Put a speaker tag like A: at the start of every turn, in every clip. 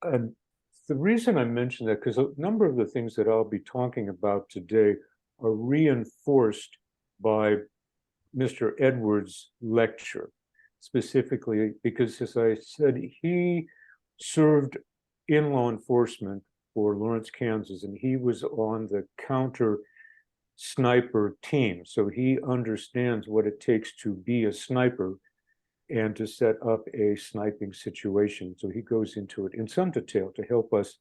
A: And the reason I mention that, because a number of the things that I'll be talking about today are reinforced by Mr. Edwards' lecture, specifically because, as I said, he served in law enforcement for Lawrence, Kansas, and he was on the counter sniper team. So he understands what it takes to be a sniper and to set up a sniping situation. So he goes into it in some detail to help us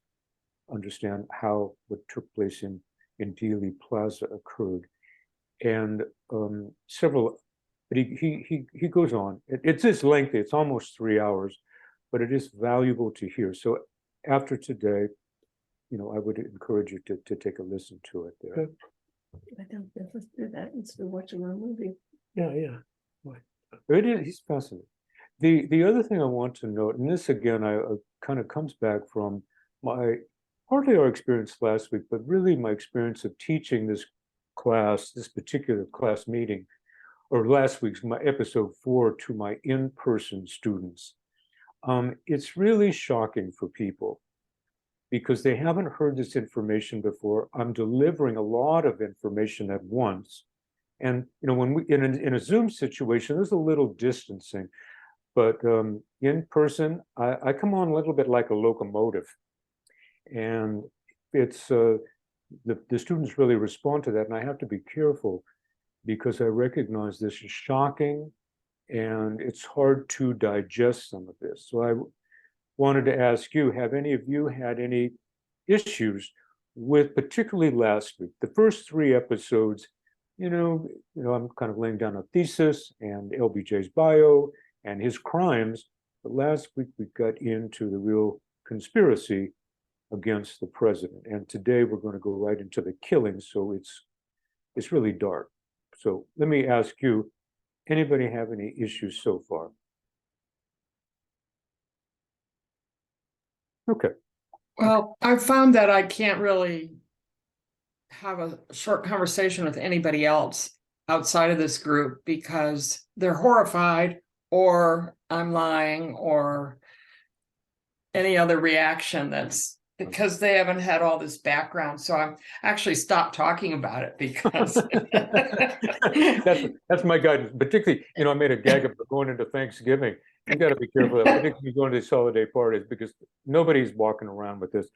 A: understand how what took place in Dealey Plaza occurred. And several, but he goes on. It's this lengthy, it's almost 3 hours, but it is valuable to hear. So after today, I would encourage you to take a listen to it there.
B: Good. I think let's do that instead of watching our movie.
A: Yeah. It is, he's fascinating. The other thing I want to note, and this again, I kind of comes back from partly our experience last week, but really my experience of teaching this particular class meeting, or last week's, my episode 4 to my in-person students. It's really shocking for people because they haven't heard this information before. I'm delivering a lot of information at once. And when we in a Zoom situation, there's a little distancing, but in person, I come on a little bit like a locomotive, and it's the students really respond to that, and I have to be careful because I recognize this is shocking, and it's hard to digest some of this. So I wanted to ask you: have any of you had any issues with, particularly last week, the first 3 episodes? I'm kind of laying down a thesis and LBJ's bio and his crimes. But last week we got into the real conspiracy against the president. And today we're going to go right into the killing. So it's really dark. So let me ask you, anybody have any issues so far? Okay.
C: Well, I've found that I can't really have a short conversation with anybody else outside of this group because they're horrified, or I'm lying, or any other reaction that's because they haven't had all this background. So I'm actually stopped talking about it because
A: that's my guidance. Particularly, I made a gag of going into Thanksgiving. You got to be careful, particularly going to these holiday parties, because nobody's walking around with this.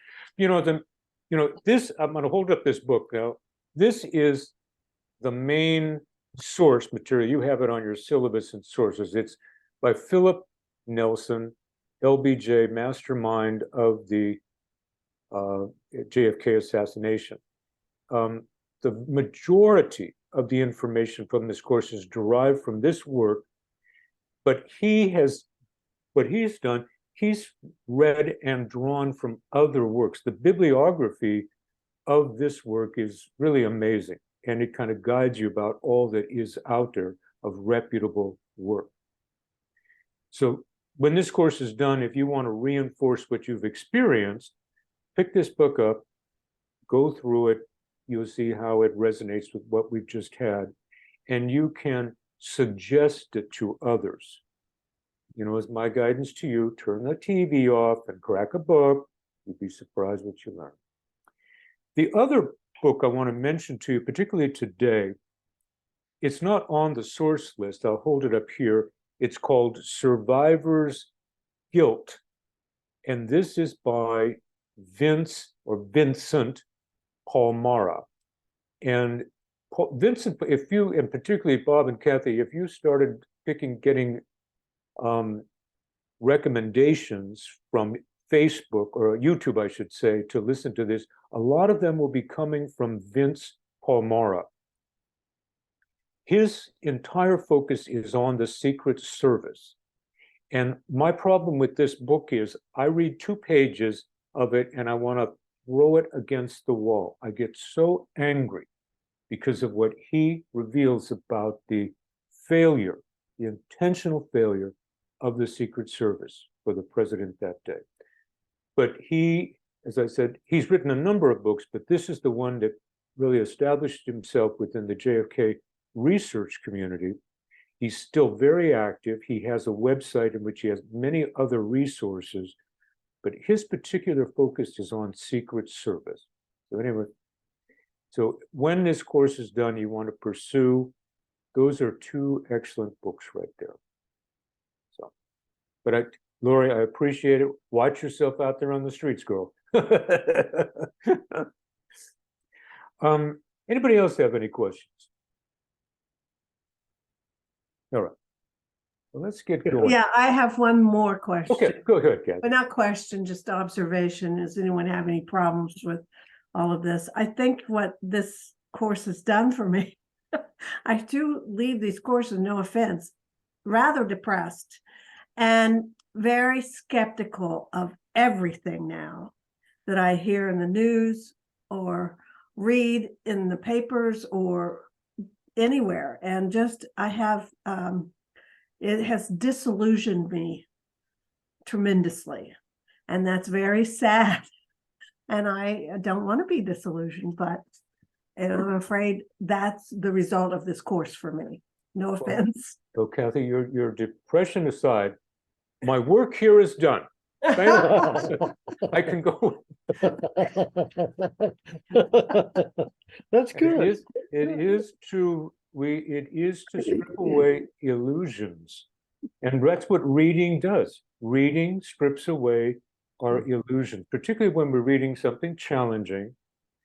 A: This, I'm going to hold up this book now. This is the main source material. You have it on your syllabus and sources. It's by Philip Nelson, LBJ, mastermind of the JFK assassination. The majority of the information from this course is derived from this work, but what he's done, he's read and drawn from other works. The bibliography of this work is really amazing, and it kind of guides you about all that is out there of reputable work. So when this course is done, if you want to reinforce what you've experienced, pick this book up, go through it, you'll see how it resonates with what we've just had, and you can suggest it to others. As my guidance to you, turn the TV off and crack a book. You'd be surprised what you learn. The other book I want to mention to you, particularly today, it's not on the source list. I'll hold it up here. It's called Survivor's Guilt. And this is by Vincent Palmara. And Vincent, if you, and particularly Bob and Kathy, if you started getting recommendations from Facebook or YouTube, I should say, to listen to this, a lot of them will be coming from Vince Palmara. His entire focus is on the Secret Service. And my problem with this book is I read 2 pages of it and I want to throw it against the wall. I get so angry because of what he reveals about the failure, the intentional failure of the Secret Service for the president that day. But he, as I said, he's written a number of books, but this is the one that really established himself within the JFK research community. He's still very active. He has a website in which he has many other resources, but his particular focus is on Secret Service. So anyway, so when this course is done, you want to pursue, those are two excellent books right there. So, but Lori, I appreciate it. Watch yourself out there on the streets, girl. Anybody else have any questions? All right. Well, let's get going.
B: Yeah, I have one more question.
A: Okay, go ahead, Kathy.
B: But not question, just observation. Does anyone have any problems with all of this? I think what this course has done for me, I do leave these courses, no offense, rather depressed and very skeptical of everything now that I hear in the news or read in the papers or anywhere. And just, I have, it has disillusioned me tremendously. And that's very sad. And I don't want to be disillusioned, but I'm afraid that's the result of this course for me. No offense.
A: So Kathy, your depression aside, my work here is done. I can go.
D: That's good.
A: It is to strip away illusions. And that's what reading does. Reading strips away our illusions, particularly when we're reading something challenging,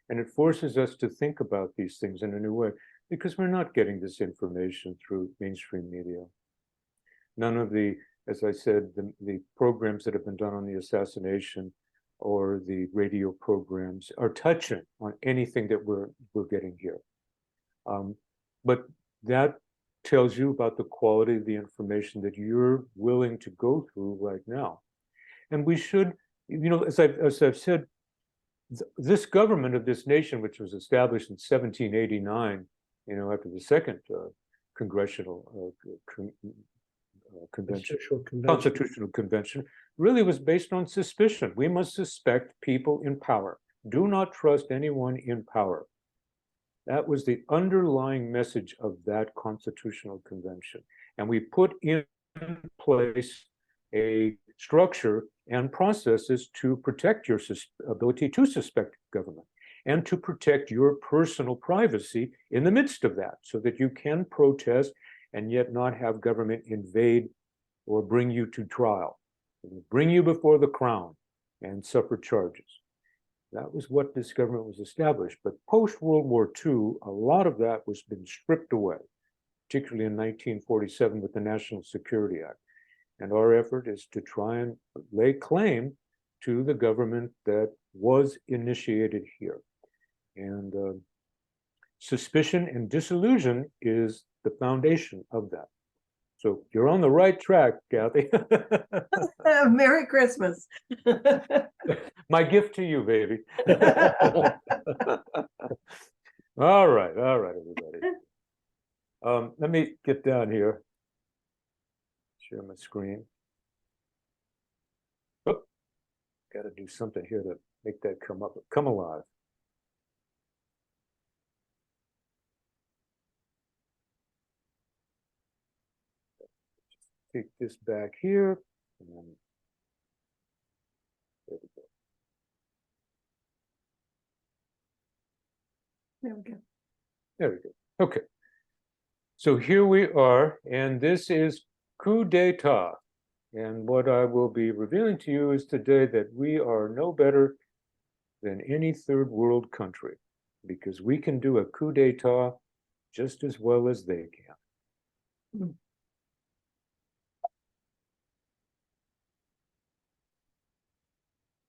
A: and it forces us to think about these things in a new way, because we're not getting this information through mainstream media. None of the, as I said, the programs that have been done on the assassination or the radio programs are touching on anything that we're getting here. But that tells you about the quality of the information that you're willing to go through right now. And we should, you know, as I've said, this government of this nation, which was established in 1789, you know, after the second congressional convention, constitutional convention, really was based on suspicion. We must suspect people in power. Do not trust anyone in power. That was the underlying message of that constitutional convention. And we put in place a structure and processes to protect your ability to suspect government and to protect your personal privacy in the midst of that, so that you can protest and yet not have government invade or bring you to trial, bring you before the crown and suffer charges. That was what this government was established. But post-World War II, a lot of that was been stripped away, particularly in 1947 with the National Security Act. And our effort is to try and lay claim to the government that was initiated here. And suspicion and disillusion is the foundation of that. So you're on the right track, Kathy.
B: Merry Christmas.
A: My gift to you, baby. All right, everybody. Let me get down here. Share my screen. Oh, got to do something here to make that come alive. Take this back here, and then there we go.
B: There we go.
A: There we go. Okay. So here we are, and this is coup d'etat. And what I will be revealing to you is today that we are no better than any third world country, because we can do a coup d'etat just as well as they can.
B: Mm.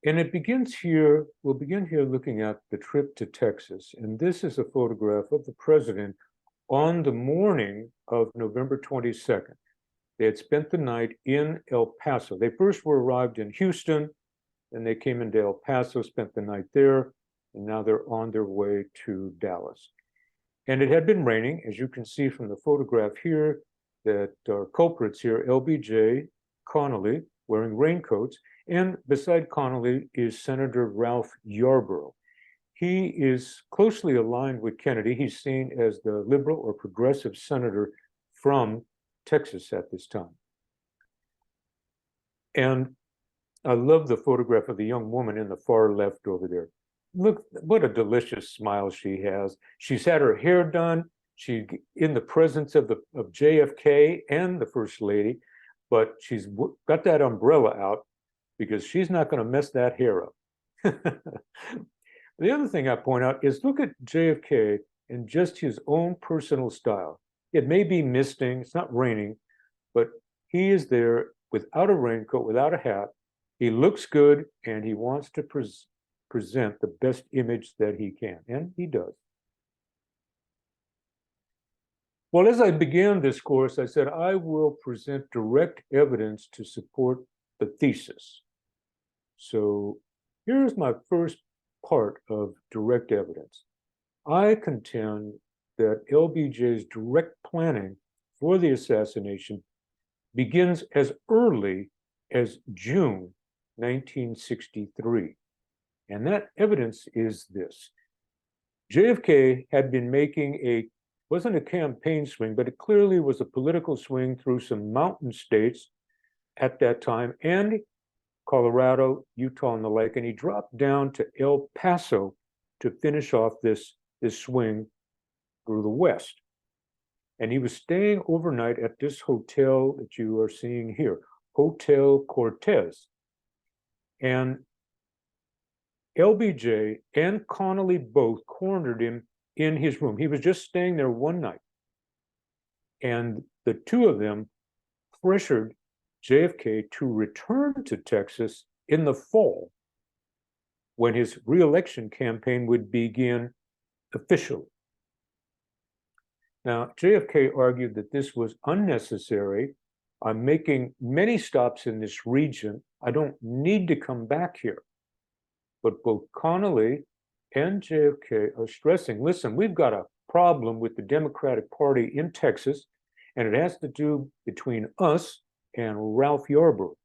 A: And it begins here, we'll begin here looking at the trip to Texas. And this is a photograph of the president on the morning of November 22nd. They had spent the night in El Paso. They first arrived in Houston, then they came into El Paso, spent the night there, and now they're on their way to Dallas. And it had been raining, as you can see from the photograph here, that our culprits here, LBJ, Connolly, wearing raincoats, and beside Connolly is Senator Ralph Yarborough. He is closely aligned with Kennedy. He's seen as the liberal or progressive senator from Texas at this time. And I love the photograph of the young woman in the far left over there. Look, what a delicious smile she has. She's had her hair done. She in the presence of JFK and the First Lady, but she's got that umbrella out because she's not going to mess that hair up. The other thing I point out is look at JFK in just his own personal style. It may be misting, it's not raining, but he is there without a raincoat, without a hat. He looks good and he wants to present the best image that he can, and he does. Well, as I began this course, I said I will present direct evidence to support the thesis. So here's my first part of direct evidence. I contend that LBJ's direct planning for the assassination begins as early as June 1963. And that evidence is this. JFK had been making wasn't a campaign swing, but it clearly was a political swing through some mountain states at that time, and Colorado, Utah, and the like, and he dropped down to El Paso to finish off this swing through the West. And he was staying overnight at this hotel that you are seeing here, Hotel Cortez. And LBJ and Connolly both cornered him in his room. He was just staying there one night. And the two of them pressured JFK to return to Texas in the fall when his re-election campaign would begin officially. Now, JFK argued that this was unnecessary. I'm making many stops in this region. I don't need to come back here. But both Connolly and JFK are stressing, listen, we've got a problem with the Democratic Party in Texas, and it has to do between us and Ralph Yarborough.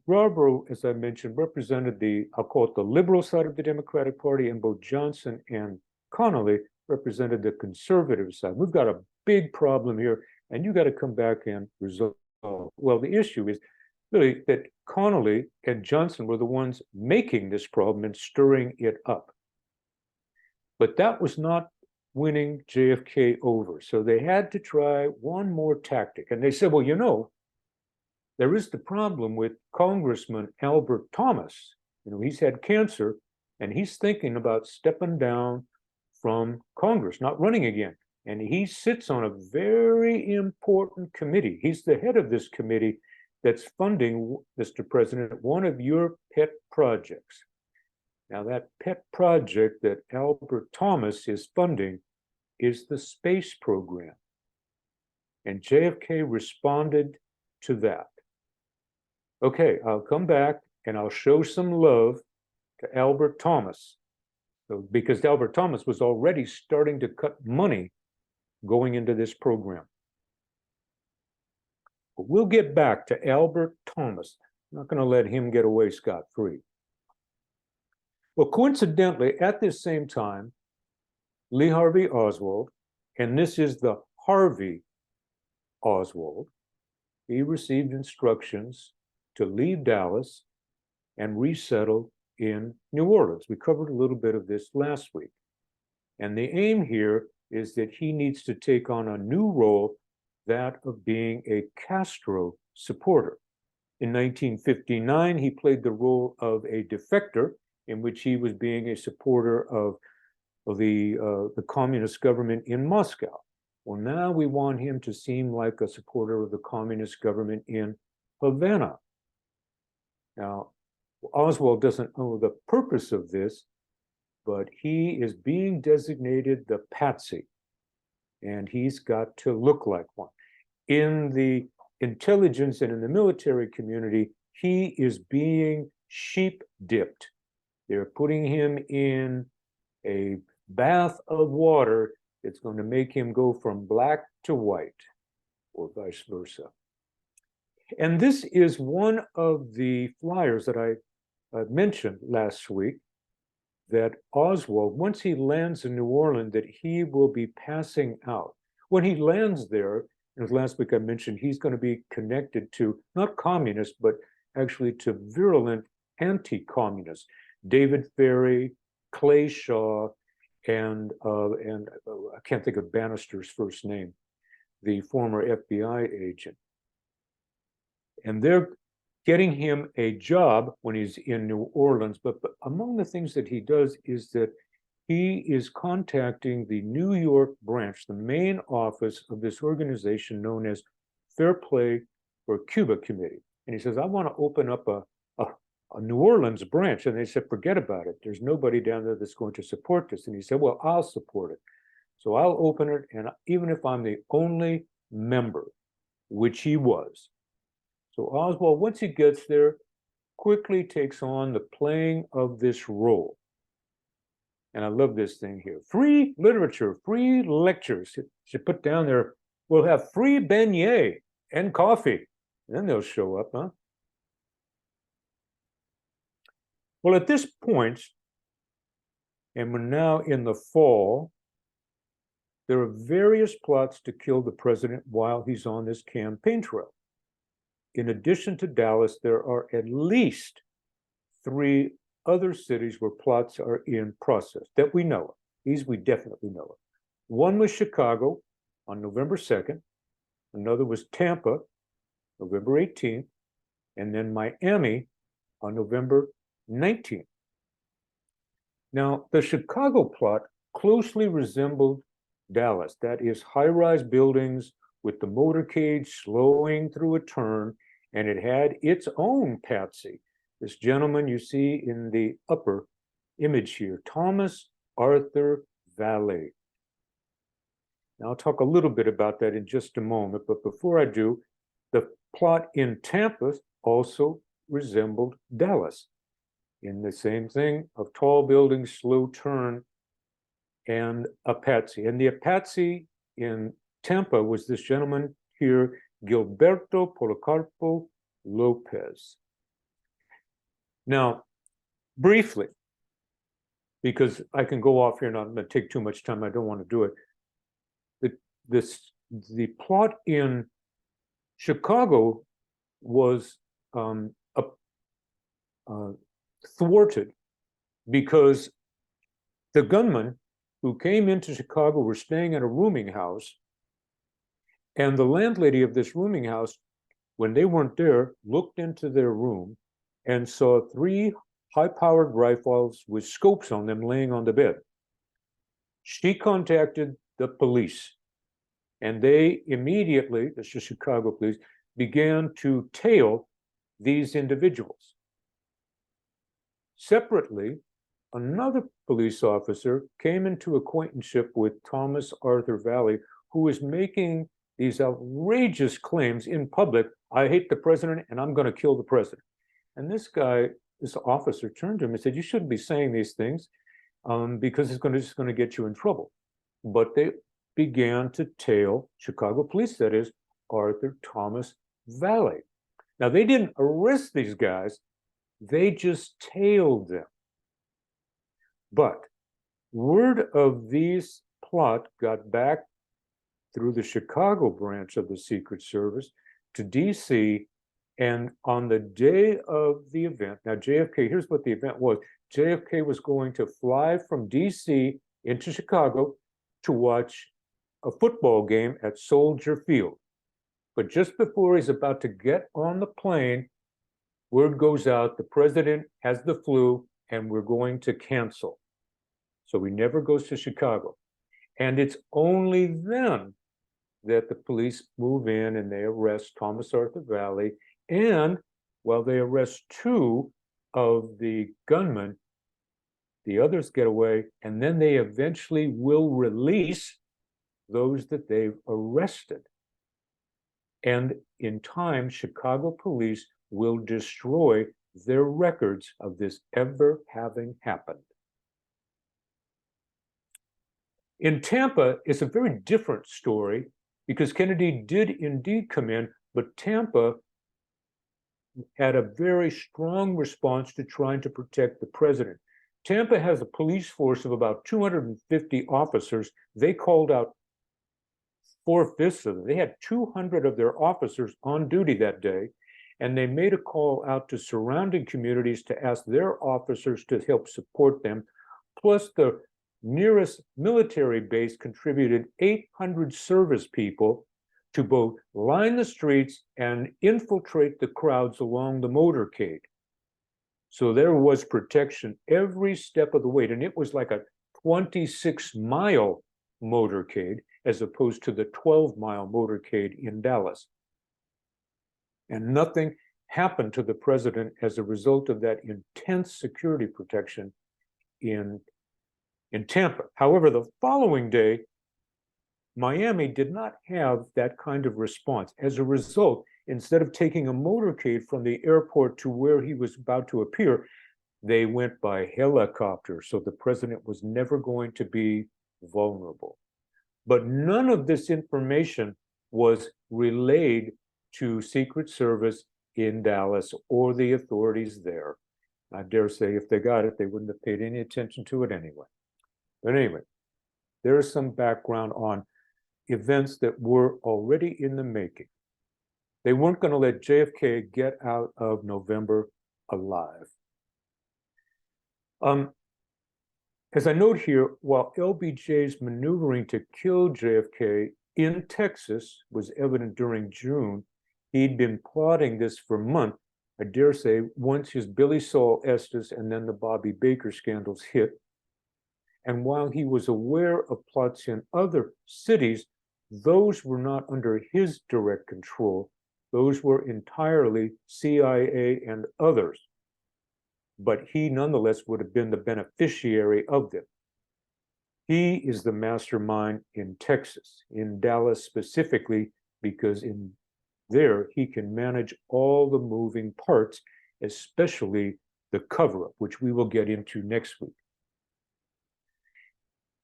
A: Yarborough, as I mentioned, represented I'll call it the liberal side of the Democratic Party, and both Johnson and Connolly represented the conservative side. We've got a big problem here, and you got to come back and resolve. Well, the issue is really that Connolly and Johnson were the ones making this problem and stirring it up. But that was not winning JFK over. So they had to try one more tactic. And they said, well, you know, there is the problem with Congressman Albert Thomas. You know, he's had cancer and he's thinking about stepping down from Congress, not running again. And he sits on a very important committee. He's the head of this committee that's funding, Mr. President, one of your pet projects. Now, that pet project that Albert Thomas is funding is the space program. And JFK responded to that. Okay, I'll come back and I'll show some love to Albert Thomas. So, because Albert Thomas was already starting to cut money going into this program. But we'll get back to Albert Thomas. I'm not going to let him get away scot-free. Well, coincidentally, at this same time, Lee Harvey Oswald, and this is the Harvey Oswald, he received instructions to leave Dallas and resettle in New Orleans. We covered a little bit of this last week. And the aim here is that he needs to take on a new role, that of being a Castro supporter. In 1959, he played the role of a defector, in which he was being a supporter of the communist government in Moscow. Well, now we want him to seem like a supporter of the communist government in Havana. Now, Oswald doesn't know the purpose of this, but he is being designated the patsy, and he's got to look like one. In the intelligence and in the military community, he is being sheep-dipped. They're putting him in a bath of water that's going to make him go from black to white, or vice versa. And this is one of the flyers that I mentioned last week, that Oswald, once he lands in New Orleans, that he will be passing out. When he lands there, and last week I mentioned, he's going to be connected to, not communists, but actually to virulent anti-communists, David Ferry, Clay Shaw, and I can't think of Bannister's first name, the former FBI agent. And they're getting him a job when he's in New Orleans. But among the things that he does is that he is contacting the New York branch, the main office of this organization known as Fair Play for Cuba Committee. And he says, I want to open up a New Orleans branch. And they said, forget about it. There's nobody down there that's going to support this. And he said, well, I'll support it. So I'll open it. And even if I'm the only member, which he was. So Oswald, once he gets there, quickly takes on the playing of this role. And I love this thing here. Free literature, free lectures. Should put down there, we'll have free beignet and coffee. And then they'll show up, huh? Well, at this point, and we're now in the fall, there are various plots to kill the president while he's on this campaign trail. In addition to Dallas, there are at least 3 other cities where plots are in process that we know of. These we definitely know of. One was Chicago on November 2nd. Another was Tampa, November 18th. And then Miami on November 19th. Now, the Chicago plot closely resembled Dallas. That is high-rise buildings with the motorcade slowing through a turn, and it had its own patsy. This gentleman you see in the upper image here, Thomas Arthur Valley. Now, I'll talk a little bit about that in just a moment, but before I do, the plot in Tampa also resembled Dallas in the same thing of tall buildings, slow turn, and a patsy. And the patsy in Tampa was this gentleman here, Gilberto Policarpo Lopez. Now, briefly, because I can go off here and I'm going to take too much time, I don't want to do it. The plot in Chicago was thwarted because the gunmen who came into Chicago were staying at a rooming house, and the landlady of this rooming house, when they weren't there, looked into their room and saw 3 high-powered rifles with scopes on them laying on the bed. She contacted the police, and they immediately, the Chicago police, began to tail these individuals. Separately, another police officer came into acquaintanceship with Thomas Arthur Valley, who was making these outrageous claims in public. I hate the president and I'm going to kill the president. And this guy, this officer turned to him and said, you shouldn't be saying these things because it's just going to get you in trouble. But they began to tail Chicago police, that is, Arthur Thomas Valley. Now, they didn't arrest these guys. They just tailed them. But word of these plot got back through the Chicago branch of the Secret Service to DC, and on the day of the event, now JFK, here's what the event was. JFK was going to fly from DC into Chicago to watch a football game at Soldier Field. But just before he's about to get on the plane, word goes out, the president has the flu and we're going to cancel. So he never goes to Chicago. And it's only then that the police move in and they arrest Thomas Arthur Valley. And while they arrest 2 of the gunmen, the others get away, and then they eventually will release those that they've arrested. And in time, Chicago police will destroy their records of this ever having happened. In Tampa, it's a very different story because Kennedy did indeed come in, but Tampa had a very strong response to trying to protect the president. Tampa has a police force of about 250 officers. They called out 4/5 of them. They had 200 of their officers on duty that day. and they made a call out to surrounding communities to ask their officers to help support them. Plus, the nearest military base contributed 800 service people to both line the streets and infiltrate the crowds along the motorcade. So there was protection every step of the way, and it was like a 26-mile motorcade as opposed to the 12-mile motorcade in Dallas. And nothing happened to the president as a result of that intense security protection in Tampa. However, the following day, Miami did not have that kind of response. As a result, instead of taking a motorcade from the airport to where he was about to appear, they went by helicopter. So the president was never going to be vulnerable. But none of this information was relayed to Secret Service in Dallas or the authorities there. I dare say if they got it, they wouldn't have paid any attention to it anyway. But anyway, there is some background on events that were already in the making. They weren't going to let JFK get out of November alive. As I note here, while LBJ's maneuvering to kill JFK in Texas was evident during June, he'd been plotting this for months, I dare say, once his Billy Saul Estes and then the Bobby Baker scandals hit. And while he was aware of plots in other cities, those were not under his direct control. Those were entirely CIA and others. But he nonetheless would have been the beneficiary of them. He is the mastermind in Texas, in Dallas specifically, because in there he can manage all the moving parts, especially the cover-up, which we will get into next week.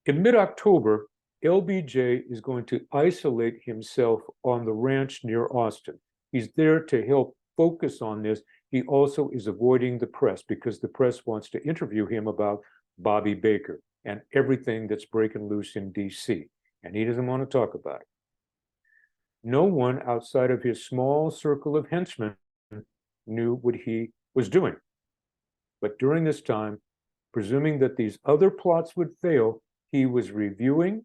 A: In mid-October, LBJ is going to isolate himself on the ranch near Austin. He's there to help focus on this. He also is avoiding the press because the press wants to interview him about Bobby Baker and everything that's breaking loose in DC, and he doesn't want to talk about it. No one outside of his small circle of henchmen knew what he was doing. But during this time, presuming that these other plots would fail, he was reviewing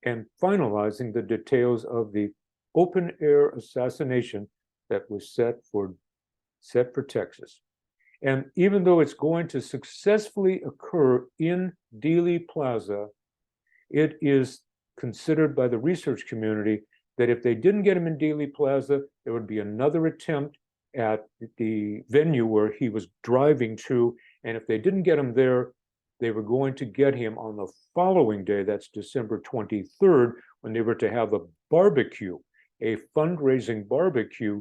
A: and finalizing the details of the open-air assassination that was set for Texas. And even though it's going to successfully occur in Dealey Plaza, it is considered by the research community that if they didn't get him in Dealey Plaza, there would be another attempt at the venue where he was driving to. And if they didn't get him there, they were going to get him on the following day, that's December 23rd, when they were to have a barbecue, a fundraising barbecue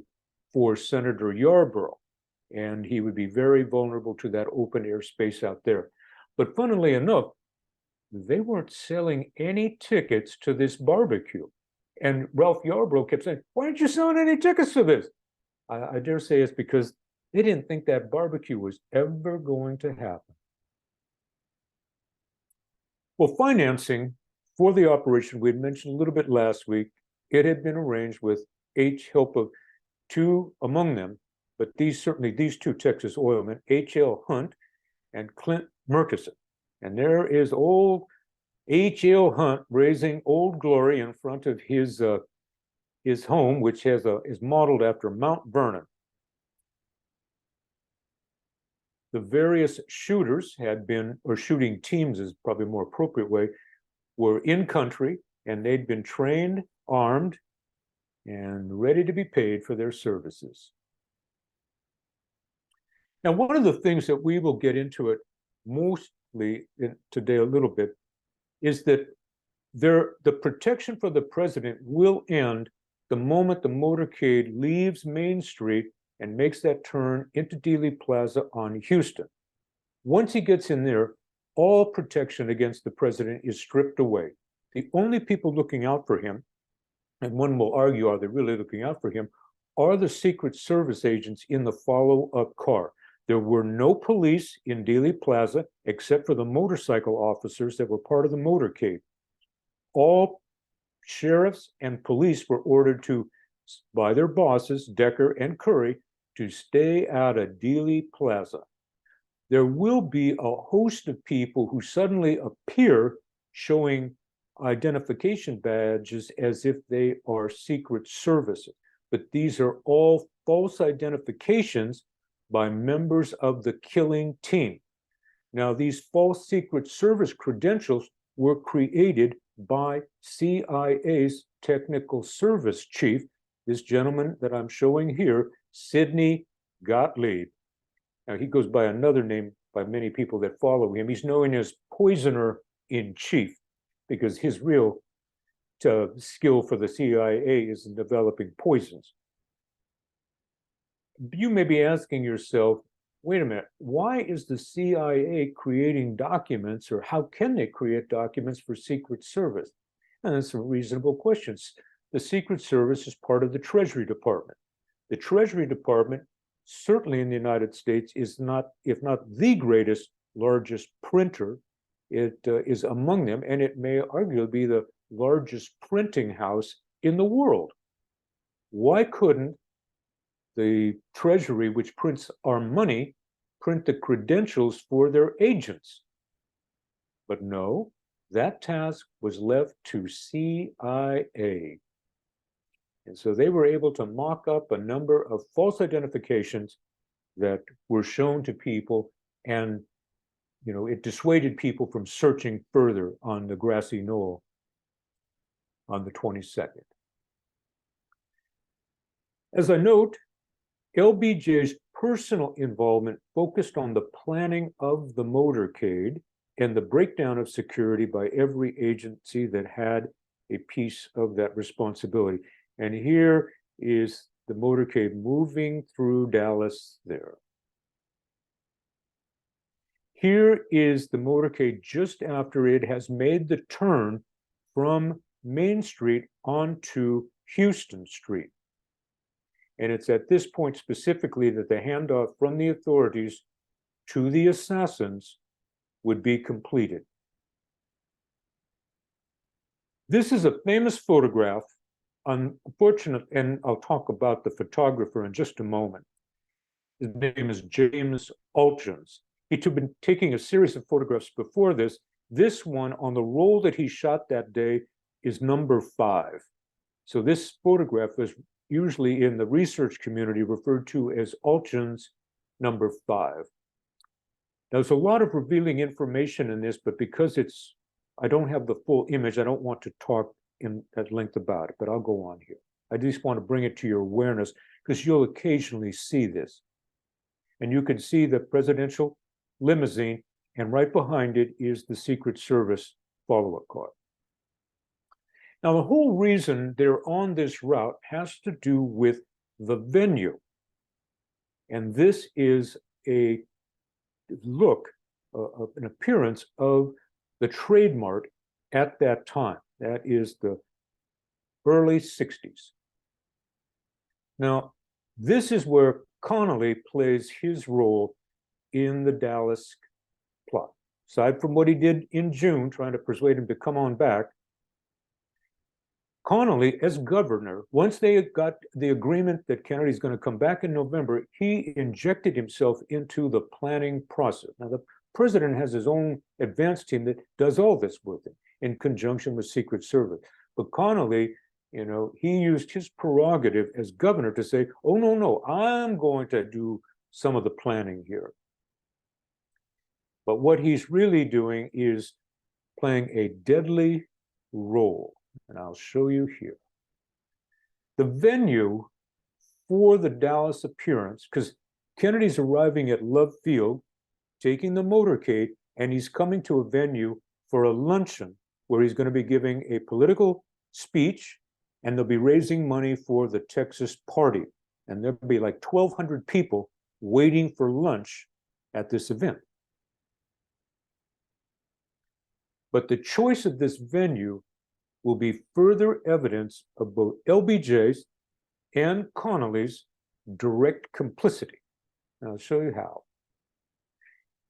A: for Senator Yarborough. And he would be very vulnerable to that open air space out there. But funnily enough, they weren't selling any tickets to this barbecue. And Ralph Yarborough kept saying, why aren't you selling any tickets to this? I dare say it's because they didn't think that barbecue was ever going to happen. Well, financing for the operation, we had mentioned a little bit last week, it had been arranged with help of two among them, but these two Texas oilmen, H.L. Hunt and Clint Murkison. And there is old H.L. Hunt raising Old Glory in front of his home, which is modeled after Mount Vernon. The various shooters had been, or shooting teams is probably a more appropriate way, were in country, and they'd been trained, armed, and ready to be paid for their services. Now, one of the things that we will get into it mostly today a little bit is that the protection for the president will end the moment the motorcade leaves Main Street and makes that turn into Dealey Plaza on Houston. Once he gets in there, all protection against the president is stripped away. The only people looking out for him, and one will argue, are they really looking out for him, are the Secret Service agents in the follow-up car. There were no police in Dealey Plaza except for the motorcycle officers that were part of the motorcade. All sheriffs and police were ordered to, by their bosses, Decker and Curry, to stay out of Dealey Plaza. There will be a host of people who suddenly appear showing identification badges as if they are Secret Service. But these are all false identifications by members of the killing team. Now, these false Secret Service credentials were created by CIA's technical service chief, this gentleman that I'm showing here, Sidney Gottlieb. Now, he goes by another name by many people that follow him. He's known as Poisoner in Chief because his real skill for the CIA is in developing poisons. You may be asking yourself, wait a minute, why is the CIA creating documents, or how can they create documents for Secret Service? And that's some reasonable questions. The Secret Service is part of the Treasury Department. The Treasury Department, certainly in the United States, is not, if not the greatest, largest printer. It is among them, and it may arguably be the largest printing house in the world. Why couldn't the Treasury, which prints our money, print the credentials for their agents? But no, that task was left to CIA. And so they were able to mock up a number of false identifications that were shown to people, and it dissuaded people from searching further on the grassy knoll on the 22nd. As I note, LBJ's personal involvement focused on the planning of the motorcade and the breakdown of security by every agency that had a piece of that responsibility. And here is the motorcade moving through Dallas there. Here is the motorcade just after it has made the turn from Main Street onto Houston Street. And it's at this point specifically that the handoff from the authorities to the assassins would be completed. This is a famous photograph, unfortunate, and I'll talk about the photographer in just a moment. His name is James Altgens. He'd been taking a series of photographs before this. This one on the roll that he shot that day is number 5. So this photograph is usually in the research community referred to as Altgens number 5. Now, there's a lot of revealing information in this, but because I don't have the full image, I don't want to talk at length about it, but I'll go on here. I just want to bring it to your awareness because you'll occasionally see this. And you can see the presidential limousine, and right behind it is the Secret Service follow-up car. Now, the whole reason they're on this route has to do with the venue. And this is a look, an appearance of the Trade Mart at that time. That is the early 60s. Now, this is where Connolly plays his role in the Dallas plot. Aside from what he did in June, trying to persuade him to come on back, Connolly, as governor, once they got the agreement that Kennedy's going to come back in November, he injected himself into the planning process. Now, the president has his own advance team that does all this with him in conjunction with Secret Service. But Connolly, he used his prerogative as governor to say, oh, no, I'm going to do some of the planning here. But what he's really doing is playing a deadly role. And I'll show you here. The venue for the Dallas appearance, because Kennedy's arriving at Love Field, taking the motorcade, and he's coming to a venue for a luncheon where he's going to be giving a political speech, and they'll be raising money for the Texas party. And there'll be like 1,200 people waiting for lunch at this event. But the choice of this venue will be further evidence of both LBJ's and Connolly's direct complicity. And I'll show you how.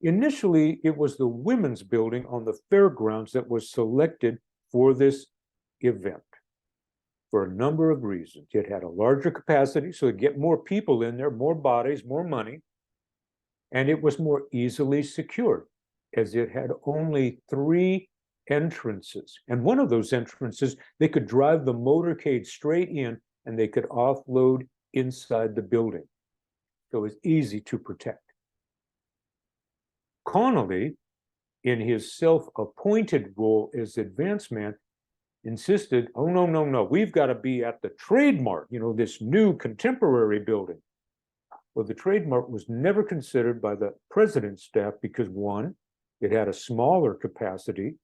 A: Initially, it was the women's building on the fairgrounds that was selected for this event. for a number of reasons. It had a larger capacity, so it get more people in there, more bodies, more money, and it was more easily secured, as it had only 3 entrances. And one of those entrances, they could drive the motorcade straight in, and they could offload inside the building. So it was easy to protect. Connolly, in his self-appointed role as advance man, insisted, oh, no, no, no, we've got to be at the trademark, this new contemporary building. Well, the trademark was never considered by the president's staff because, one, it had a smaller capacity.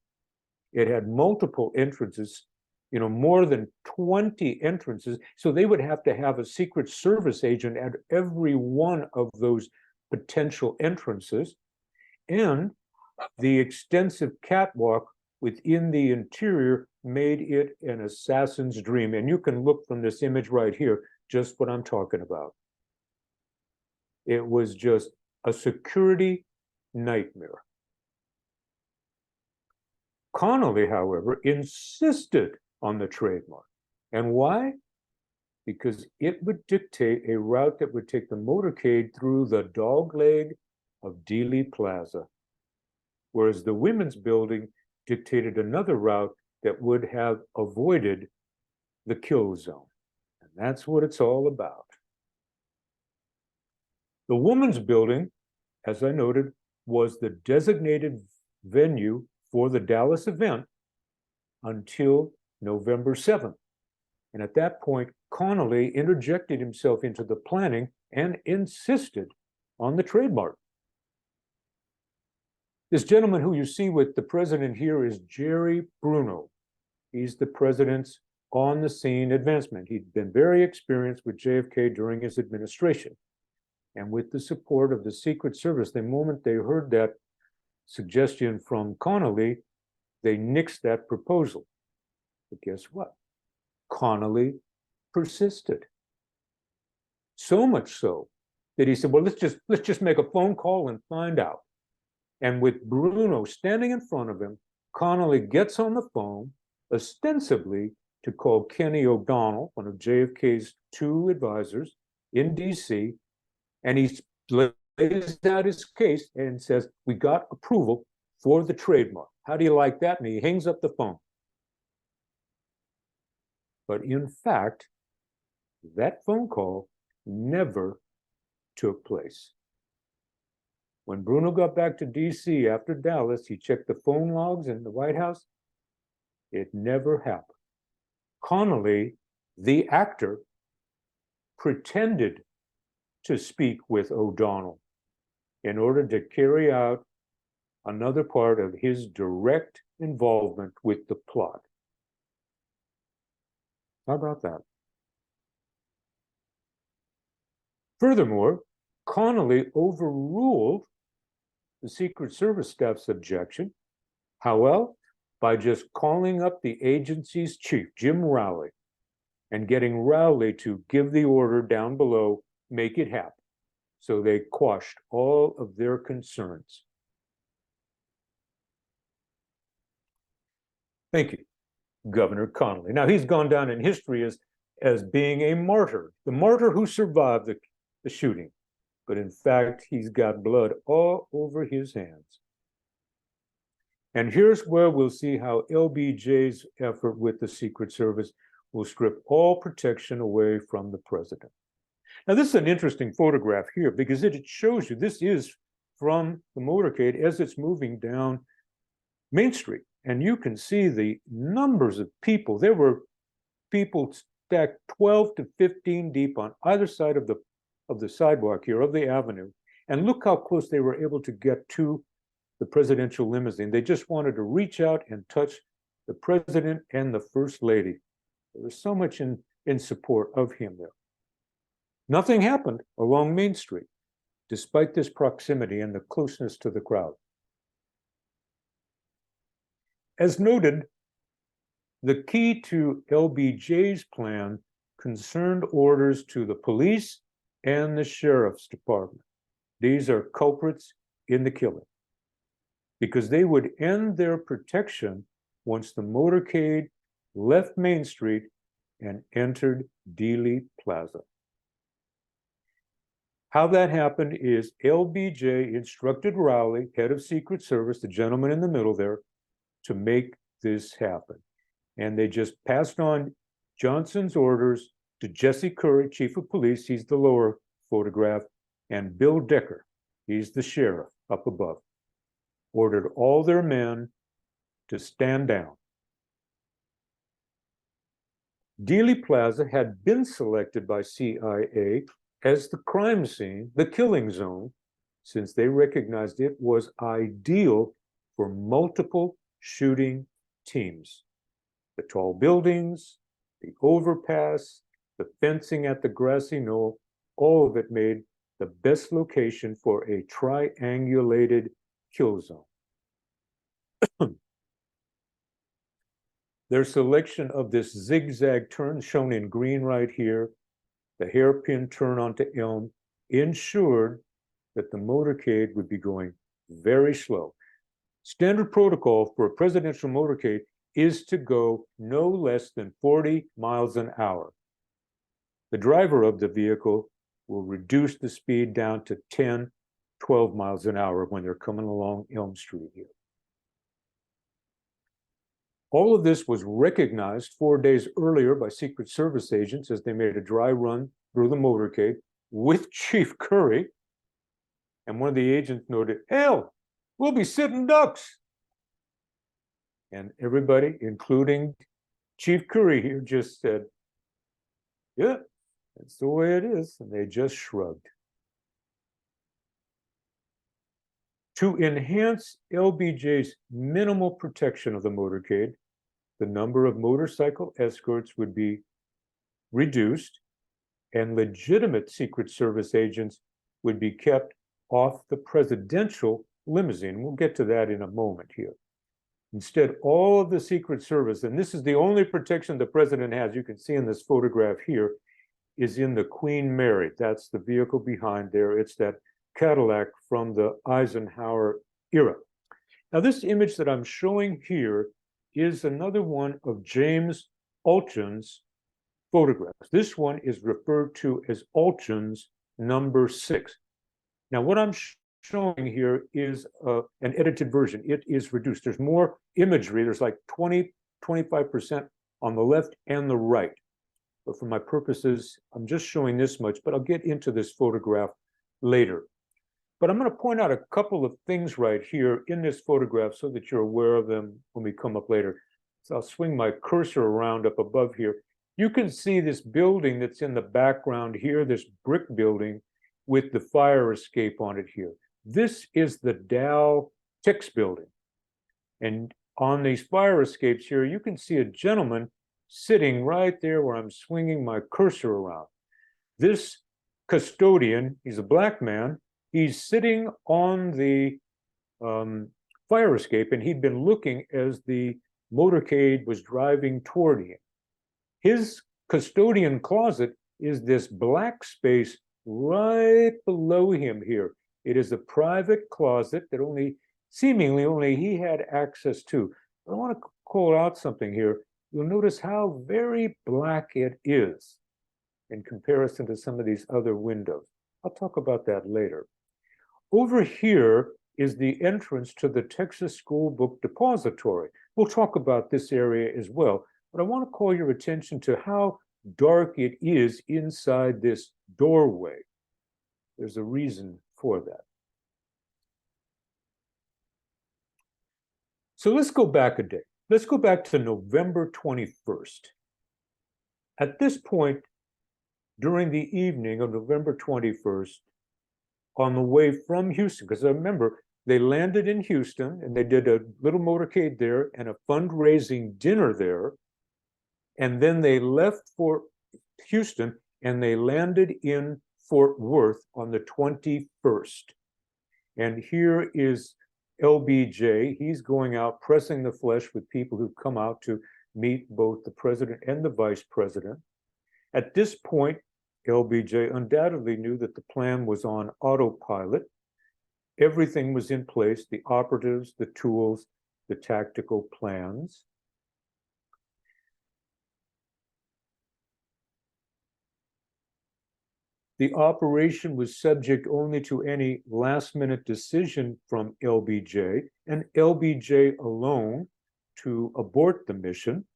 A: It had multiple entrances, more than 20 entrances. So they would have to have a Secret Service agent at every one of those potential entrances. And the extensive catwalk within the interior made it an assassin's dream. And you can look from this image right here, just what I'm talking about. It was just a security nightmare. Connolly, however, insisted on the trademark. And why? Because it would dictate a route that would take the motorcade through the dogleg of Dealey Plaza, whereas the women's building dictated another route that would have avoided the kill zone. And that's what it's all about. The women's building, as I noted, was the designated venue for the Dallas event until November 7th. And at that point, Connolly interjected himself into the planning and insisted on the trademark. This gentleman who you see with the president here is Jerry Bruno. He's the president's on-the-scene advancement. He'd been very experienced with JFK during his administration. And with the support of the Secret Service, the moment they heard that suggestion from Connolly, they nixed that proposal. But guess what? Connolly persisted. So much so that he said, well, let's just make a phone call and find out. And with Bruno standing in front of him, Connolly gets on the phone, ostensibly to call Kenny O'Donnell, one of JFK's 2 advisors in DC, and he lays out his case and says, we got approval for the trademark. How do you like that? And he hangs up the phone. But in fact, that phone call never took place. When Bruno got back to DC after Dallas, he checked the phone logs in the White House. It never happened. Connolly, the actor, pretended to speak with O'Donnell in order to carry out another part of his direct involvement with the plot. How about that? Furthermore, Connolly overruled the Secret Service staff's objection. How well? By just calling up the agency's chief, Jim Rowley, and getting Rowley to give the order down below, make it happen. So they quashed all of their concerns. Thank you, Governor Connolly. Now, he's gone down in history as being a martyr, the martyr who survived the shooting. But in fact, he's got blood all over his hands. And here's where we'll see how LBJ's effort with the Secret Service will strip all protection away from the president. Now, this is an interesting photograph here because it shows you this is from the motorcade as it's moving down Main Street. And you can see the numbers of people. There were people stacked 12 to 15 deep on either side of the sidewalk here, of the avenue. And look how close they were able to get to the presidential limousine. They just wanted to reach out and touch the president and the first lady. There was so much in support of him there. Nothing happened along Main Street, despite this proximity and the closeness to the crowd. As noted, the key to LBJ's plan concerned orders to the police and the sheriff's department. These are culprits in the killing, because they would end their protection once the motorcade left Main Street and entered Dealey Plaza. How that happened is LBJ instructed Rowley, head of Secret Service, the gentleman in the middle there, to make this happen. And they just passed on Johnson's orders to Jesse Curry, chief of police, he's the lower photograph, and Bill Decker, he's the sheriff up above, ordered all their men to stand down. Dealey Plaza had been selected by CIA as the crime scene, the killing zone, since they recognized it was ideal for multiple shooting teams. The tall buildings, the overpass, the fencing at the grassy knoll, all of it made the best location for a triangulated kill zone. Their selection of this zigzag turn, shown in green right here, the hairpin turn onto Elm, ensured that the motorcade would be going very slow. Standard protocol for a presidential motorcade is to go no less than 40 miles an hour. The driver of the vehicle will reduce the speed down to 10, 12 miles an hour when they're coming along Elm Street here. All of this was recognized 4 days earlier by Secret Service agents as they made a dry run through the motorcade with Chief Curry. And one of the agents noted, "Hell, we'll be sitting ducks." And everybody, including Chief Curry here, just said, "Yeah, that's the way it is." And they just shrugged. To enhance LBJ's minimal protection of the motorcade, the number of motorcycle escorts would be reduced, and legitimate Secret Service agents would be kept off the presidential limousine. We'll get to that in a moment here. Instead, all of the Secret Service, and this is the only protection the president has, you can see in this photograph here, is in the Queen Mary. That's the vehicle behind there. It's that Cadillac from the Eisenhower era. Now, this image that I'm showing here is another one of James Alton's photographs. This one is referred to as Alton's number 6. Now, what I'm showing here is an edited version. It is reduced. There's more imagery. There's like 20, 25% on the left and the right. But for my purposes, I'm just showing this much, but I'll get into this photograph later. But I'm going to point out a couple of things right here in this photograph so that you're aware of them when we come up later. So I'll swing my cursor around up above here. You can see this building that's in the background here, this brick building with the fire escape on it here. This is the Dow Tex building. And on these fire escapes here, you can see a gentleman sitting right there where I'm swinging my cursor around. This custodian, he's a black man, he's sitting on the fire escape, and he'd been looking as the motorcade was driving toward him. His custodian closet is this black space right below him here. It is a private closet that seemingly only he had access to. But I want to call out something here. You'll notice how very black it is in comparison to some of these other windows. I'll talk about that later. Over here is the entrance to the Texas School Book Depository. We'll talk about this area as well, but I want to call your attention to how dark it is inside this doorway. There's a reason for that. So let's go back a day. Let's go back to November 21st. At this point, during the evening of November 21st, on the way from Houston, because I remember they landed in Houston and they did a little motorcade there and a fundraising dinner there. And then they left for Houston and they landed in Fort Worth on the 21st. And here is LBJ. He's going out pressing the flesh with people who've come out to meet both the president and the vice president. At this point, LBJ undoubtedly knew that the plan was on autopilot. Everything was in place, the operatives, the tools, the tactical plans. The operation was subject only to any last-minute decision from LBJ, and LBJ alone, to abort the mission.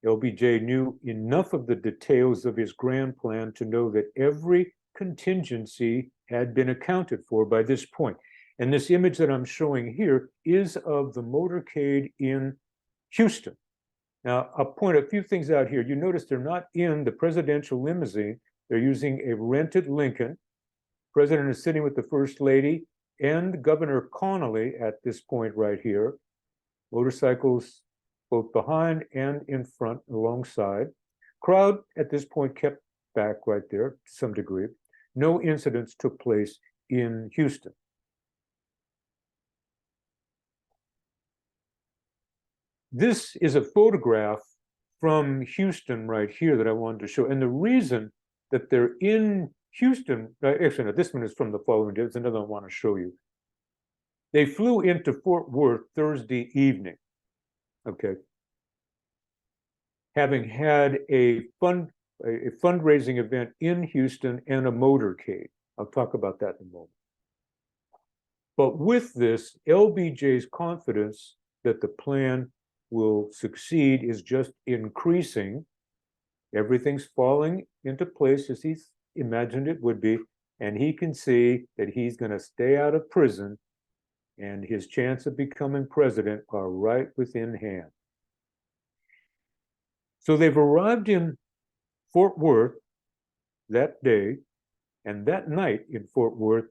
A: LBJ knew enough of the details of his grand plan to know that every contingency had been accounted for by this point. And this image that I'm showing here is of the motorcade in Houston. Now, I'll point a few things out here. You notice they're not in the presidential limousine. They're using a rented Lincoln. The president is sitting with the first lady and Governor Connolly at this point right here. Motorcycles both behind and in front alongside. Crowd at this point kept back right there to some degree. No incidents took place in Houston. This is a photograph from Houston right here that I wanted to show. And the reason that they're in Houston, actually, no, this one is from the following day. There's another one I want to show you. They flew into Fort Worth Thursday evening, okay, having had a fundraising event in Houston and a motorcade. I'll talk about that in a moment. But with this, LBJ's confidence that the plan will succeed is just increasing. Everything's falling into place as he's imagined it would be, and he can see that he's going to stay out of prison, and his chance of becoming president are right within hand. So they've arrived in Fort Worth that day, and that night in Fort Worth,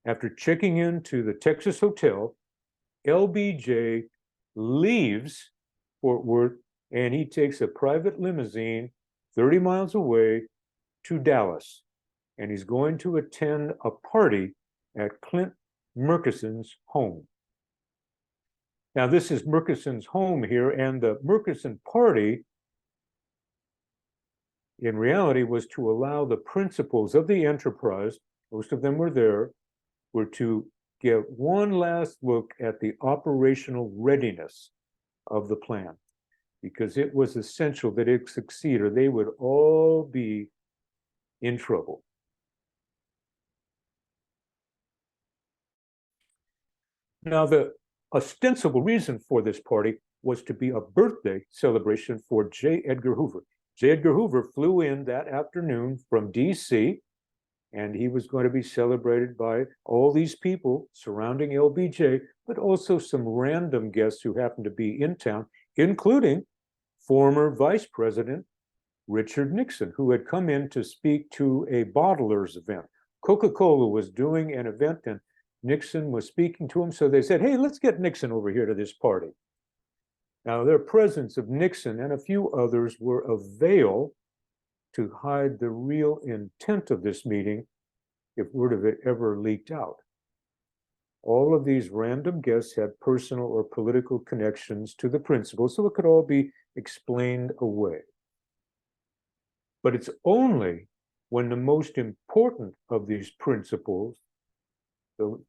A: after checking into the Texas Hotel, LBJ leaves Fort Worth and he takes a private limousine 30 miles away to Dallas. And he's going to attend a party at Clint Murchison's home. Now, this is Murchison's home here, and the Murchison party, in reality, was to allow the principals of the enterprise, most of them were there, were to get one last look at the operational readiness of the plan, because it was essential that it succeed or they would all be in trouble. Now, the ostensible reason for this party was to be a birthday celebration for J. Edgar Hoover. J. Edgar Hoover flew in that afternoon from DC, and he was going to be celebrated by all these people surrounding LBJ, but also some random guests who happened to be in town, including former Vice President Richard Nixon, who had come in to speak to a bottlers event. Coca-Cola was doing an event and Nixon was speaking to him, so they said, hey, let's get Nixon over here to this party. Now, their presence of Nixon and a few others were a veil to hide the real intent of this meeting if word of it ever leaked out. All of these random guests had personal or political connections to the principal, so it could all be explained away. But it's only when the most important of these principles,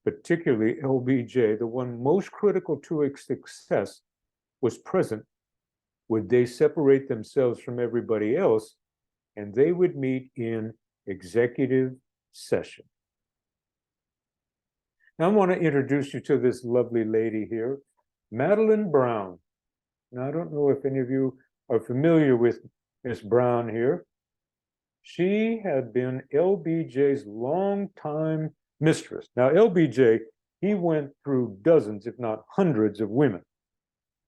A: particularly LBJ, the one most critical to its success, was present, would they separate themselves from everybody else, and they would meet in executive session. Now I want to introduce you to this lovely lady here, Madeline Brown. Now, I don't know if any of you are familiar with Miss Brown here. She had been LBJ's longtime mistress. Now, LBJ, he went through dozens, if not hundreds, of women.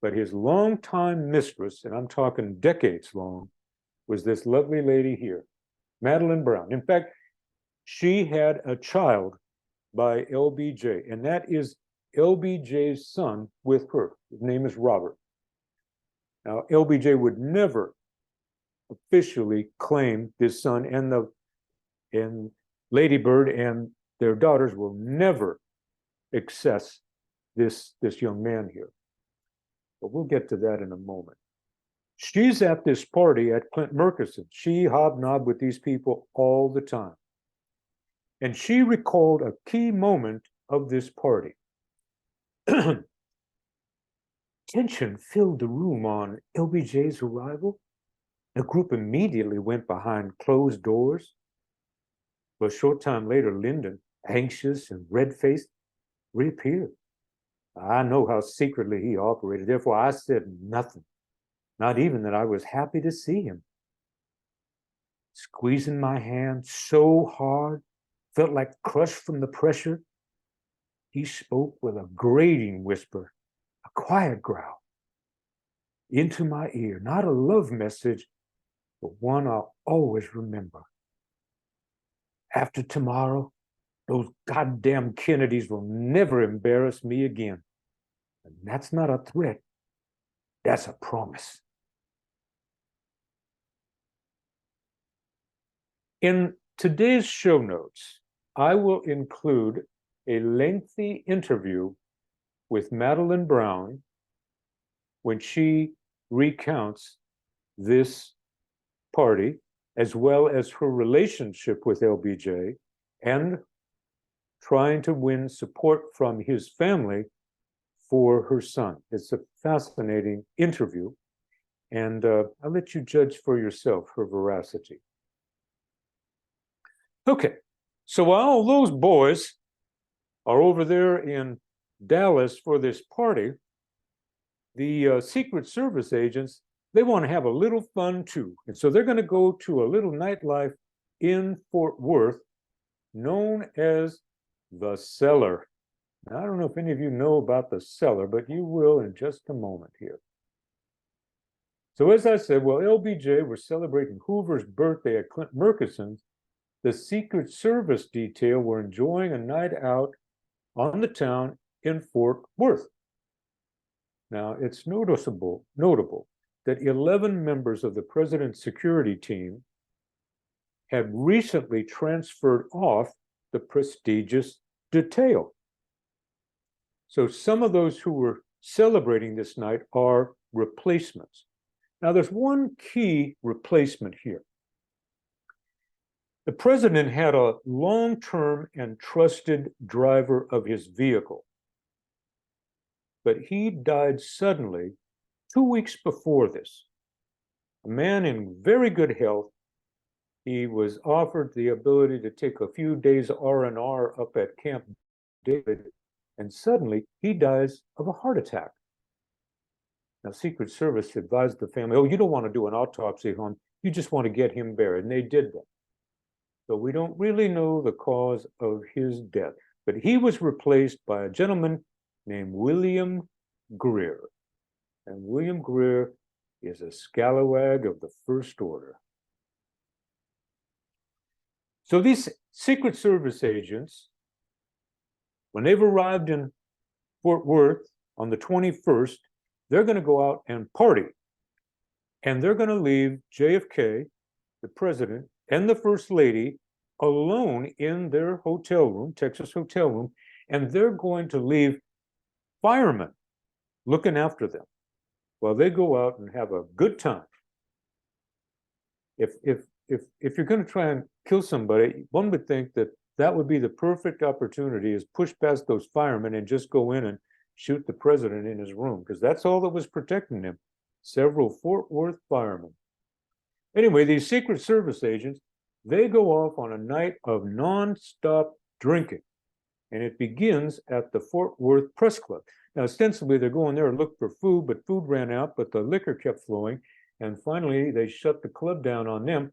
A: But his longtime mistress, and I'm talking decades long, was this lovely lady here, Madeline Brown. In fact, she had a child by LBJ, and that is LBJ's son with her. His name is Robert. Now, LBJ would never officially claim this son, and Lady Bird and their daughters will never access this young man here. But we'll get to that in a moment. She's at this party at Clint Murchison. She hobnobbed with these people all the time. And she recalled a key moment of this party. Tension filled the room on LBJ's arrival. The group immediately went behind closed doors. But a short time later, Lyndon, anxious and red-faced, reappeared. I know how secretly he operated, therefore I said nothing, not even that I was happy to see him. Squeezing my hand so hard, felt like crushed from the pressure, he spoke with a grating whisper, a quiet growl, into my ear, not a love message, but one I'll always remember. After tomorrow, those goddamn Kennedys will never embarrass me again. And that's not a threat, that's a promise. In today's show notes, I will include a lengthy interview with Madeline Brown when she recounts this party, as well as her relationship with LBJ and trying to win support from his family for her son. It's a fascinating interview, and I'll let you judge for yourself her veracity. Okay, so while all those boys are over there in Dallas for this party, the Secret Service agents, they want to have a little fun too. And so they're going to go to a little nightlife in Fort Worth known as the Cellar. Now, I don't know if any of you know about the Cellar, but you will in just a moment here. So as I said, while LBJ were celebrating Hoover's birthday at Clint Murchison's, the Secret Service detail were enjoying a night out on the town in Fort Worth. Now, it's notable that 11 members of the president's security team had recently transferred off the prestigious detail. So some of those who were celebrating this night are replacements. Now, there's one key replacement here. The president had a long-term and trusted driver of his vehicle, but he died suddenly 2 weeks before this. A man in very good health. He was offered the ability to take a few days R&R up at Camp David, and suddenly he dies of a heart attack. Now, Secret Service advised the family, oh, you don't want to do an autopsy on him, you just want to get him buried, and they did that. So we don't really know the cause of his death, but he was replaced by a gentleman named William Greer. And William Greer is a scalawag of the first order. So these Secret Service agents, when they've arrived in Fort Worth on the 21st, they're going to go out and party. And they're going to leave JFK, the president, and the first lady alone in their hotel room, Texas hotel room, and they're going to leave firemen looking after them while they go out and have a good time. If you're going to try and kill somebody, one would think that that would be the perfect opportunity, is push past those firemen and just go in and shoot the president in his room, because that's all that was protecting him. Several Fort Worth firemen. Anyway, these Secret Service agents, they go off on a night of non-stop drinking, and it begins at the Fort Worth Press Club. Now, ostensibly, they're going there to look for food, but food ran out, but the liquor kept flowing, and finally, they shut the club down on them.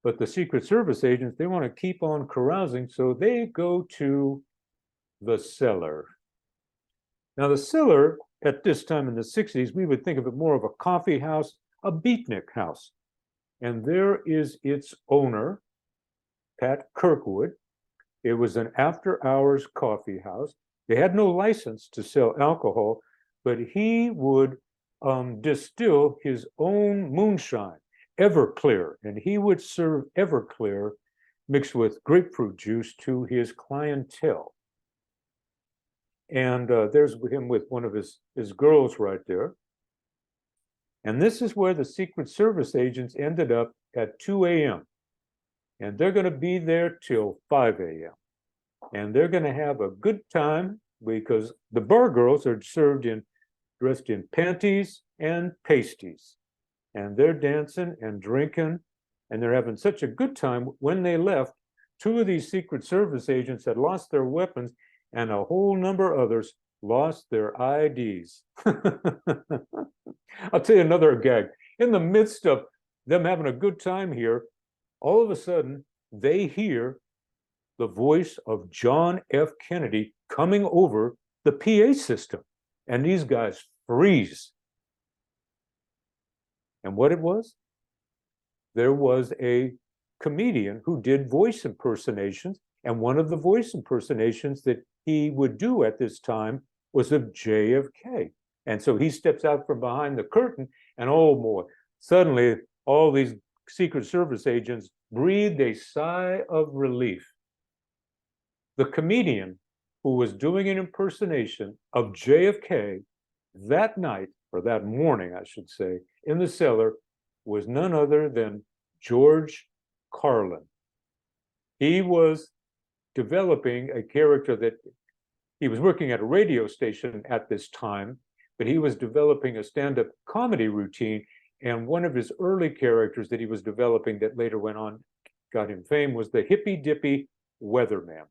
A: But the Secret Service agents, they want to keep on carousing, so they go to the Cellar. Now, the Cellar, at this time in the 60s, we would think of it more of a coffee house, a beatnik house. And there is its owner, Pat Kirkwood. It was an after-hours coffee house. They had no license to sell alcohol, but he would distill his own moonshine, Everclear, and he would serve Everclear mixed with grapefruit juice to his clientele. And there's him with one of his girls right there. And this is where the Secret Service agents ended up at 2 a.m. And they're going to be there till 5 a.m. And they're going to have a good time, because the bar girls are dressed in panties and pasties. And they're dancing and drinking, and they're having such a good time. When they left, 2 of these Secret Service agents had lost their weapons, and a whole number of others lost their IDs. I'll tell you another gag. In the midst of them having a good time here, all of a sudden, they hear the voice of John F. Kennedy coming over the PA system. And these guys freeze. And what it was? There was a comedian who did voice impersonations. And one of the voice impersonations that he would do at this time was of JFK. And so he steps out from behind the curtain, and oh boy, suddenly all these Secret Service agents breathed a sigh of relief. The comedian who was doing an impersonation of JFK that night, or that morning, I should say, in the cellar, was none other than George Carlin. He was developing a character that he was working at a radio station at this time, but he was developing a stand-up comedy routine. And one of his early characters that he was developing that later went on, got him fame, was the hippy-dippy weatherman.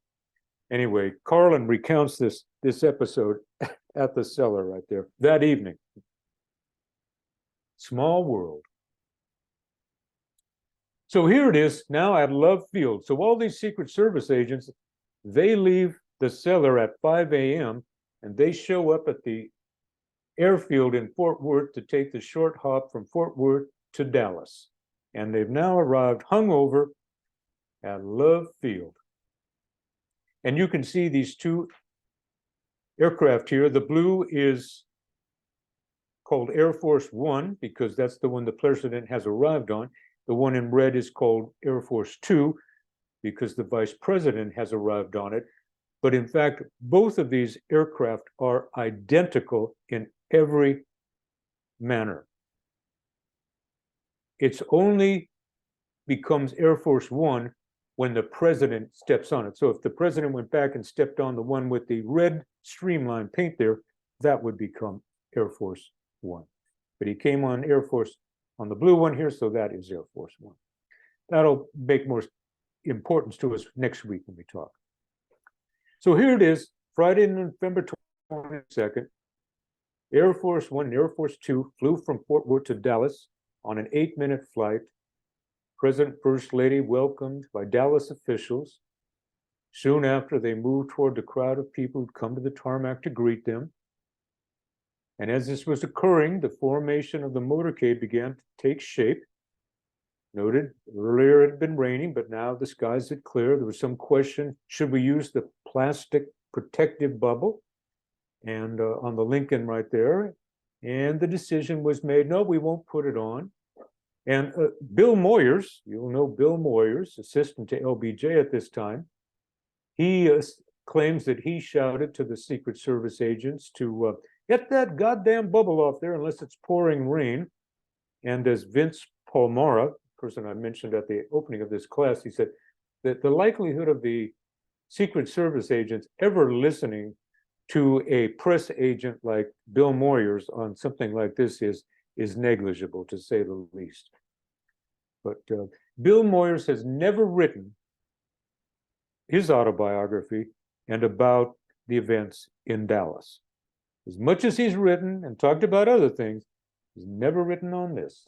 A: Anyway, Carlin recounts this episode at the cellar right there that evening. Small world. So here it is now at Love Field. So all these Secret Service agents, they leave the cellar at 5 a.m. and they show up at the airfield in Fort Worth to take the short hop from Fort Worth to Dallas. And they've now arrived hungover at Love Field. And you can see these 2 aircraft here. The blue is called Air Force One because that's the one the president has arrived on. The one in red is called Air Force Two because the vice president has arrived on it. But in fact, both of these aircraft are identical in every manner. It's only becomes Air Force One when the president steps on it. So if the president went back and stepped on the one with the red streamline paint there, that would become Air Force One. But he came on Air Force on the blue one here, so that is Air Force One. That'll make more importance to us next week when we talk. So here it is, Friday, November 22nd. Air Force One and Air Force Two flew from Fort Worth to Dallas on an 8-minute flight. President First Lady welcomed by Dallas officials. Soon after, they moved toward the crowd of people who'd come to the tarmac to greet them. And as this was occurring, the formation of the motorcade began to take shape. Noted earlier it had been raining, but now the skies had cleared. There was some question, should we use the plastic protective bubble? And on the Lincoln right there. And the decision was made, no, we won't put it on. And Bill Moyers, you'll know Bill Moyers, assistant to LBJ at this time, he claims that he shouted to the Secret Service agents to get that goddamn bubble off there unless it's pouring rain. And as Vince Palmara, person I mentioned at the opening of this class, he said that the likelihood of the Secret Service agents ever listening to a press agent like Bill Moyers on something like this is negligible, to say the least. But Bill Moyers has never written his autobiography and about the events in Dallas. As much as he's written and talked about other things, he's never written on this.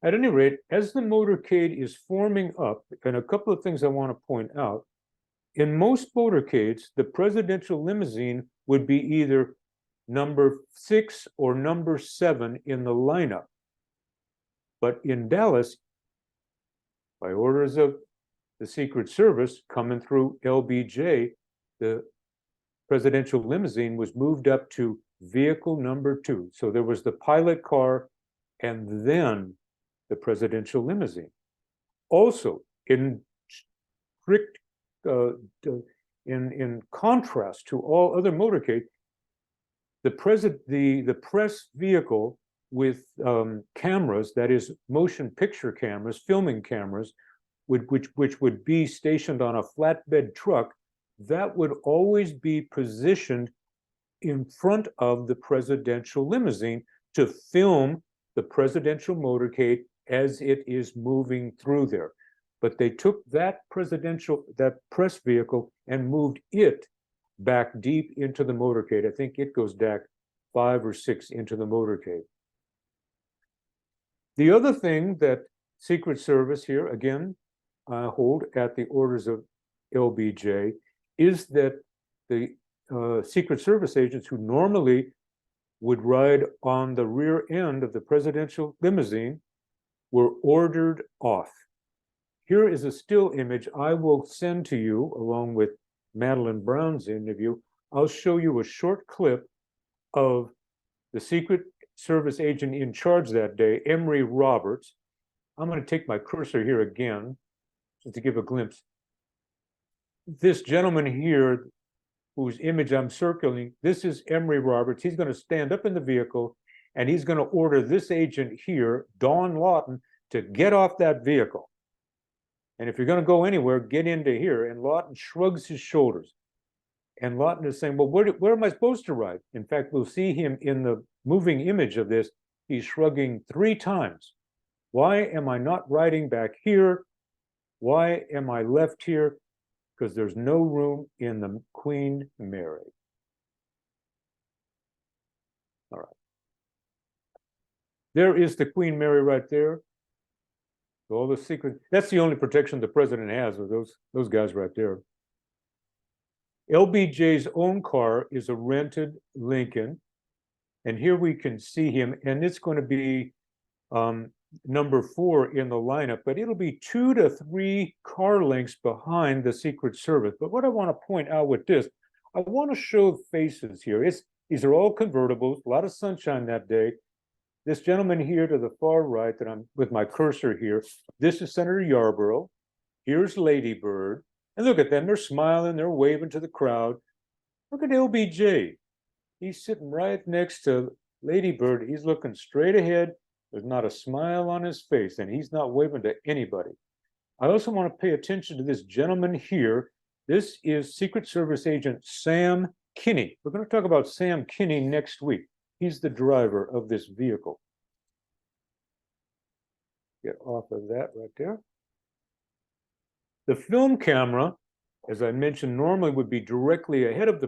A: At any rate, as the motorcade is forming up, and a couple of things I want to point out, in most motorcades, the presidential limousine would be either number 6 or number 7 in the lineup. But in Dallas, by orders of the Secret Service coming through LBJ, the presidential limousine was moved up to vehicle number 2. So there was the pilot car and then the presidential limousine. Also, in strict in contrast to all other motorcade, the press vehicle with cameras, that is motion picture cameras, filming cameras, which would be stationed on a flatbed truck, that would always be positioned in front of the presidential limousine to film the presidential motorcade as it is moving through there. but they took that press vehicle and moved it back deep into the motorcade. I think it goes back 5 or 6 into the motorcade. The other thing that Secret Service here, again, hold at the orders of LBJ, is that the Secret Service agents who normally would ride on the rear end of the presidential limousine were ordered off. Here is a still image I will send to you along with Madeline Brown's interview. I'll show you a short clip of the Secret Service agent in charge that day, Emory Roberts. I'm going to take my cursor here again just to give a glimpse. This gentleman here, whose image I'm circling, this is Emory Roberts. He's going to stand up in the vehicle and he's going to order this agent here, Don Lawton, to get off that vehicle. And if you're going to go anywhere, get into here. And Lawton shrugs his shoulders. And Lawton is saying, well, where am I supposed to ride? In fact, we'll see him in the moving image of this. He's shrugging 3 times. Why am I not riding back here? Why am I left here? Because there's no room in the Queen Mary. All right. There is the Queen Mary right there. All the secret, that's the only protection the president has with those guys right there. LBJ's own car is a rented Lincoln. And here we can see him, and it's going to be number 4 in the lineup, but it'll be 2 to 3 car lengths behind the Secret Service. But what I want to point out with this, I want to show faces here. These are all convertibles, a lot of sunshine that day. This gentleman here to the far right that I'm with my cursor here, this is Senator Yarborough. Here's Lady Bird. And look at them, they're smiling, they're waving to the crowd. Look at LBJ. He's sitting right next to Lady Bird. He's looking straight ahead. There's not a smile on his face, and he's not waving to anybody. I also want to pay attention to this gentleman here. This is Secret Service agent Sam Kinney. We're going to talk about Sam Kinney next week. He's the driver of this vehicle. Get off of that right there. The film camera, as I mentioned, normally would be directly ahead of the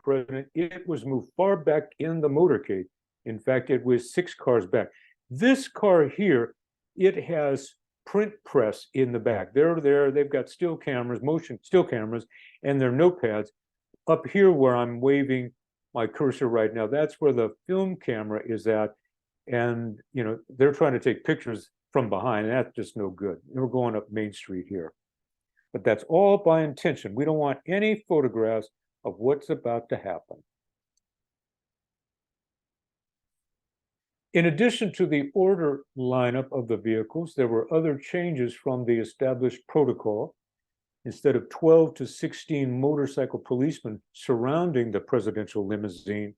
A: president. It was moved far back in the motorcade. In fact, it was 6 cars back. This car here, it has print press in the back. They're there, they've got still cameras, motion still cameras, and their notepads. Up here where I'm waving my cursor right now, that's where the film camera is at. And, you know, they're trying to take pictures from behind, and that's just no good. We're going up Main Street here. But that's all by intention. We don't want any photographs of what's about to happen. In addition to the order lineup of the vehicles, there were other changes from the established protocol. Instead of 12 to 16 motorcycle policemen surrounding the presidential limousine,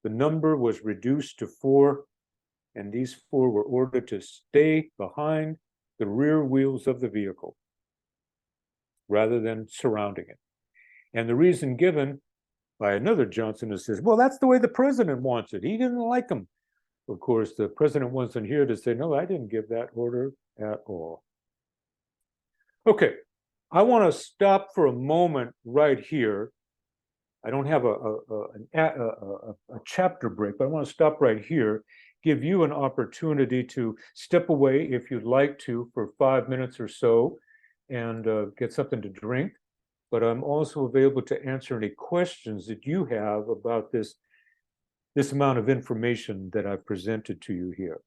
A: the number was reduced to 4, and these 4 were ordered to stay behind the rear wheels of the vehicle rather than surrounding it. And the reason given by another Johnson is says, well, that's the way the president wants it. He didn't like them. Of course, the president wasn't here to say, no, I didn't give that order at all. Okay, I want to stop for a moment right here. I don't have a chapter break, but I want to stop right here, give you an opportunity to step away if you'd like to for 5 minutes or so and get something to drink. But I'm also available to answer any questions that you have about this amount of information that I've presented to you here.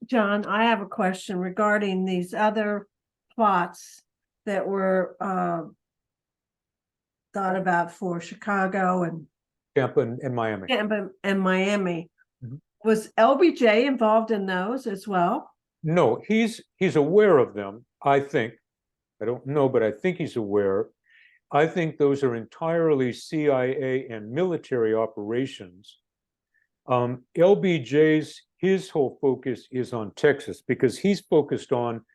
B: John, I have a question regarding these other plots that were thought about for Chicago and
A: Tampa and Miami.
B: Tampa and Miami.
A: Mhm.
B: Was LBJ involved in those as well?
A: No, he's aware of them, I think. I don't know, but I think he's aware. I think those are entirely CIA and military operations. LBJ's, his whole focus is on Texas because he's focused on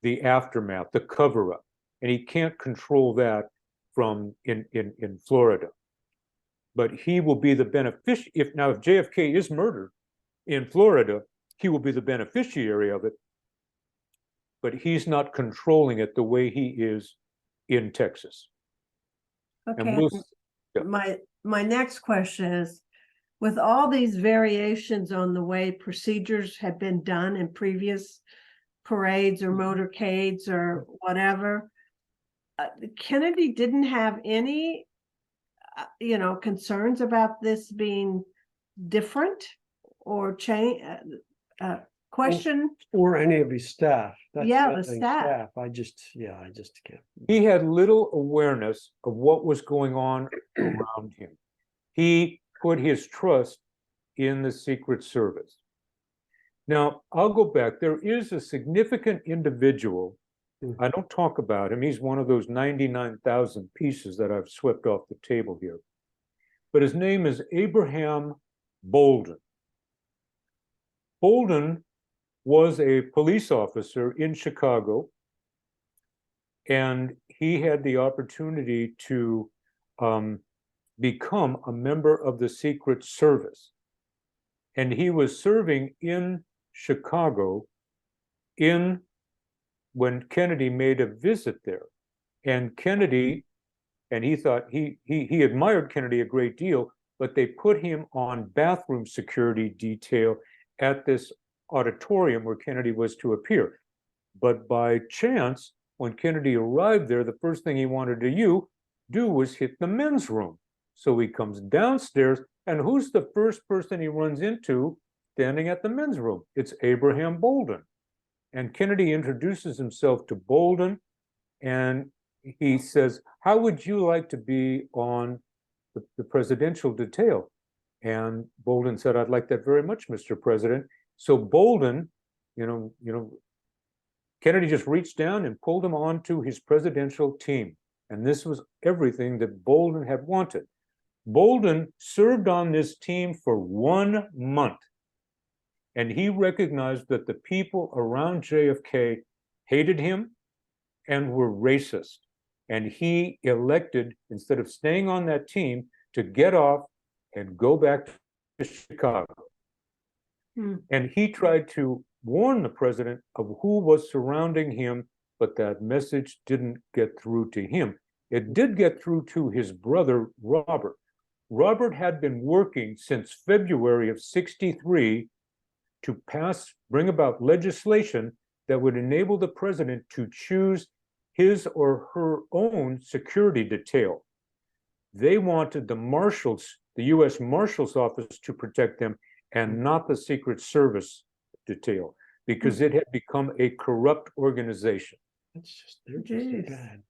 A: the aftermath, the cover-up. and he can't control that from in Florida. But he will be the beneficiary. If JFK is murdered in Florida, he will be the beneficiary of it, but he's not controlling it the way he is in Texas. And
B: Okay,
A: yeah.
B: my next question is, with all these variations on the way procedures have been done in previous parades or motorcades or whatever, Kennedy didn't have any, concerns about this being different or change, question?
D: Or any of his staff. That's
B: Yeah,
D: other
B: the
D: thing,
B: staff.
D: I just can't.
A: He had little awareness of what was going on around him. He put his trust in the Secret Service. Now, I'll go back. There is a significant individual. I don't talk about him. He's one of those 99,000 pieces that I've swept off the table here. But his name is Abraham Bolden. Bolden was a police officer in Chicago, and he had the opportunity to become a member of the Secret Service. And he was serving in Chicago when Kennedy made a visit there. And Kennedy, and he thought he admired Kennedy a great deal, but they put him on bathroom security detail at this auditorium where Kennedy was to appear. But by chance, when Kennedy arrived there, the first thing he wanted to do was hit the men's room. So he comes downstairs, and who's the first person he runs into standing at the men's room? It's Abraham Bolden. And Kennedy introduces himself to Bolden, and he says, how would you like to be on the presidential detail? And Bolden said, I'd like that very much, Mr. President. So Bolden, Kennedy just reached down and pulled him onto his presidential team. And this was everything that Bolden had wanted. Bolden served on this team for 1 month. And he recognized that the people around JFK hated him and were racist. And he elected, instead of staying on that team, to get off and go back to Chicago. And he tried to warn the president of who was surrounding him, but that message didn't get through to him. It did get through to his brother, Robert. Robert had been working since February of '63 to bring about legislation that would enable the president to choose his or her own security detail. They wanted the marshals, the U.S. Marshal's Office, to protect them, and not the Secret Service detail, because it had become a corrupt organization.
D: They're just bad.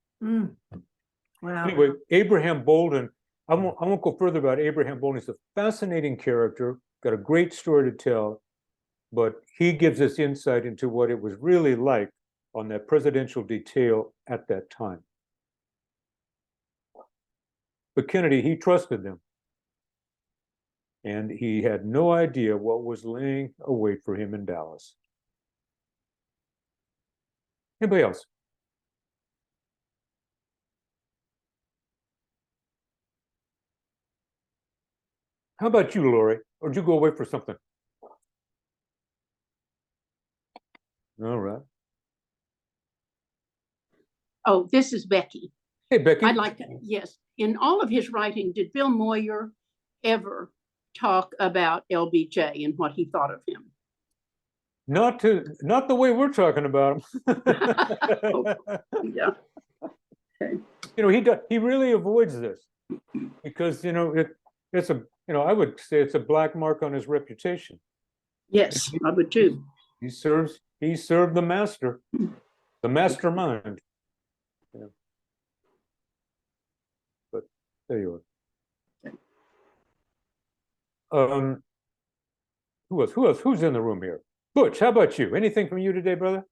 B: Wow.
A: Anyway, Abraham Bolden, I won't go further about Abraham Bolden. He's a fascinating character, got a great story to tell, but he gives us insight into what it was really like on that presidential detail at that time. But Kennedy, he trusted them. And he had no idea what was laying await for him in Dallas. Anybody else? How about you, Lori? Or did you go away for something? All right.
E: Oh, this is Becky.
A: Hey, Becky.
E: I'd like to, yes. In all of his writing, did Bill Moyer ever talk about LBJ and what he thought of him?
A: Not the way we're talking about him.
E: Yeah. Okay.
A: He really avoids this because it's a I would say it's a black mark on his reputation.
E: Yes, I would too.
A: He served the master, the mastermind. Yeah. But there you are. Who else? Who's in the room here? Butch, how about you? Anything from you today, brother?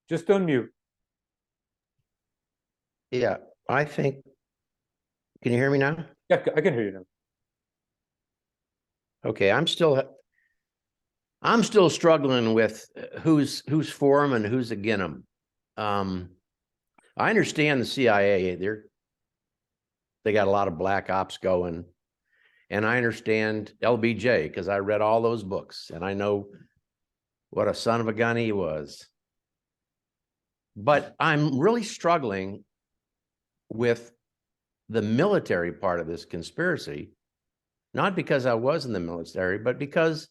A: Just unmute.
F: Yeah, I think, can you hear me now?
A: Yeah, I can hear you now.
F: Okay, I'm still I'm still struggling with who's for them and who's against them. I understand the CIA, they got a lot of black ops going. And I understand LBJ because I read all those books and I know what a son of a gun he was. But I'm really struggling with the military part of this conspiracy, not because I was in the military, but because,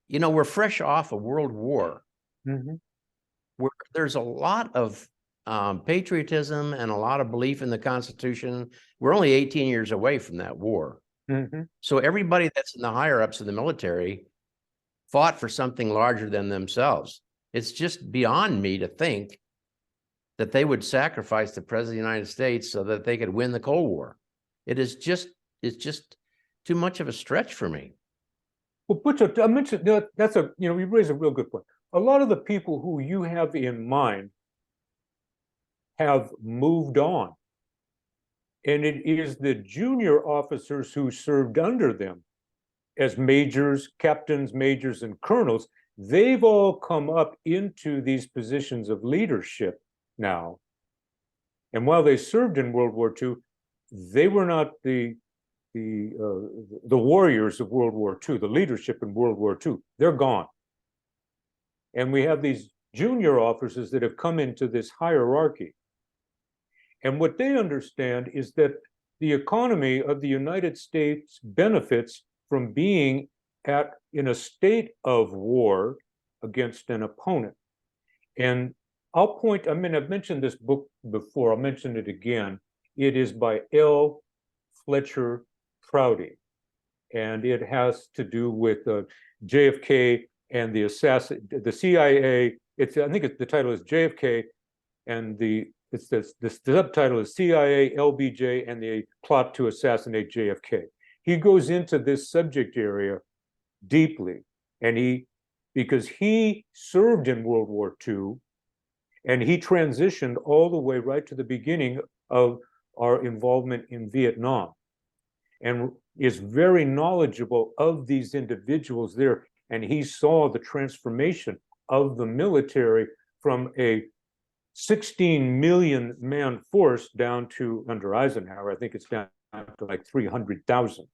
F: you know, we're fresh off a world war where there's a lot of patriotism and a lot of belief in the Constitution. We're only 18 years away from that war. So everybody that's in the higher ups of the military fought for something larger than themselves. It's just beyond me to think that they would sacrifice the president of the United States so that they could win the Cold War. It's just too much of a stretch for me.
A: Well, Butch, I mentioned that's you raise a real good point. A lot of the people who you have in mind have moved on. And it is the junior officers who served under them as majors, captains, majors, and colonels. They've all come up into these positions of leadership now. And while they served in World War II, they were not the warriors of World War II, the leadership in World War II. They're gone. And we have these junior officers that have come into this hierarchy. And what they understand is that the economy of the United States benefits from being in a state of war against an opponent. And I've mentioned this book before, I'll mention it again. It is by L. Fletcher Prouty, and it has to do with JFK and the CIA. I think the title is JFK, and the subtitle is CIA, LBJ, and the plot to assassinate JFK. He goes into this subject area deeply, and because he served in World War II, and he transitioned all the way right to the beginning of our involvement in Vietnam, and is very knowledgeable of these individuals there. And he saw the transformation of the military from a 16 million man force down to, under Eisenhower, I think it's down to like 300,000.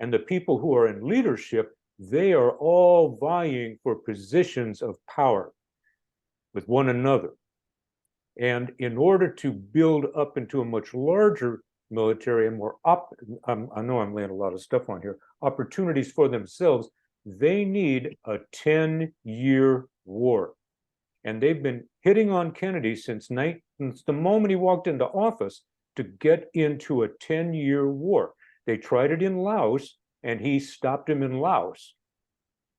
A: And the people who are in leadership, they are all vying for positions of power with one another. And in order to build up into a much larger military and more I know I'm laying a lot of stuff on here, opportunities for themselves, they need a 10-year war. And they've been hitting on Kennedy since the moment he walked into office to get into a 10-year war. They tried it in Laos, and he stopped him in Laos.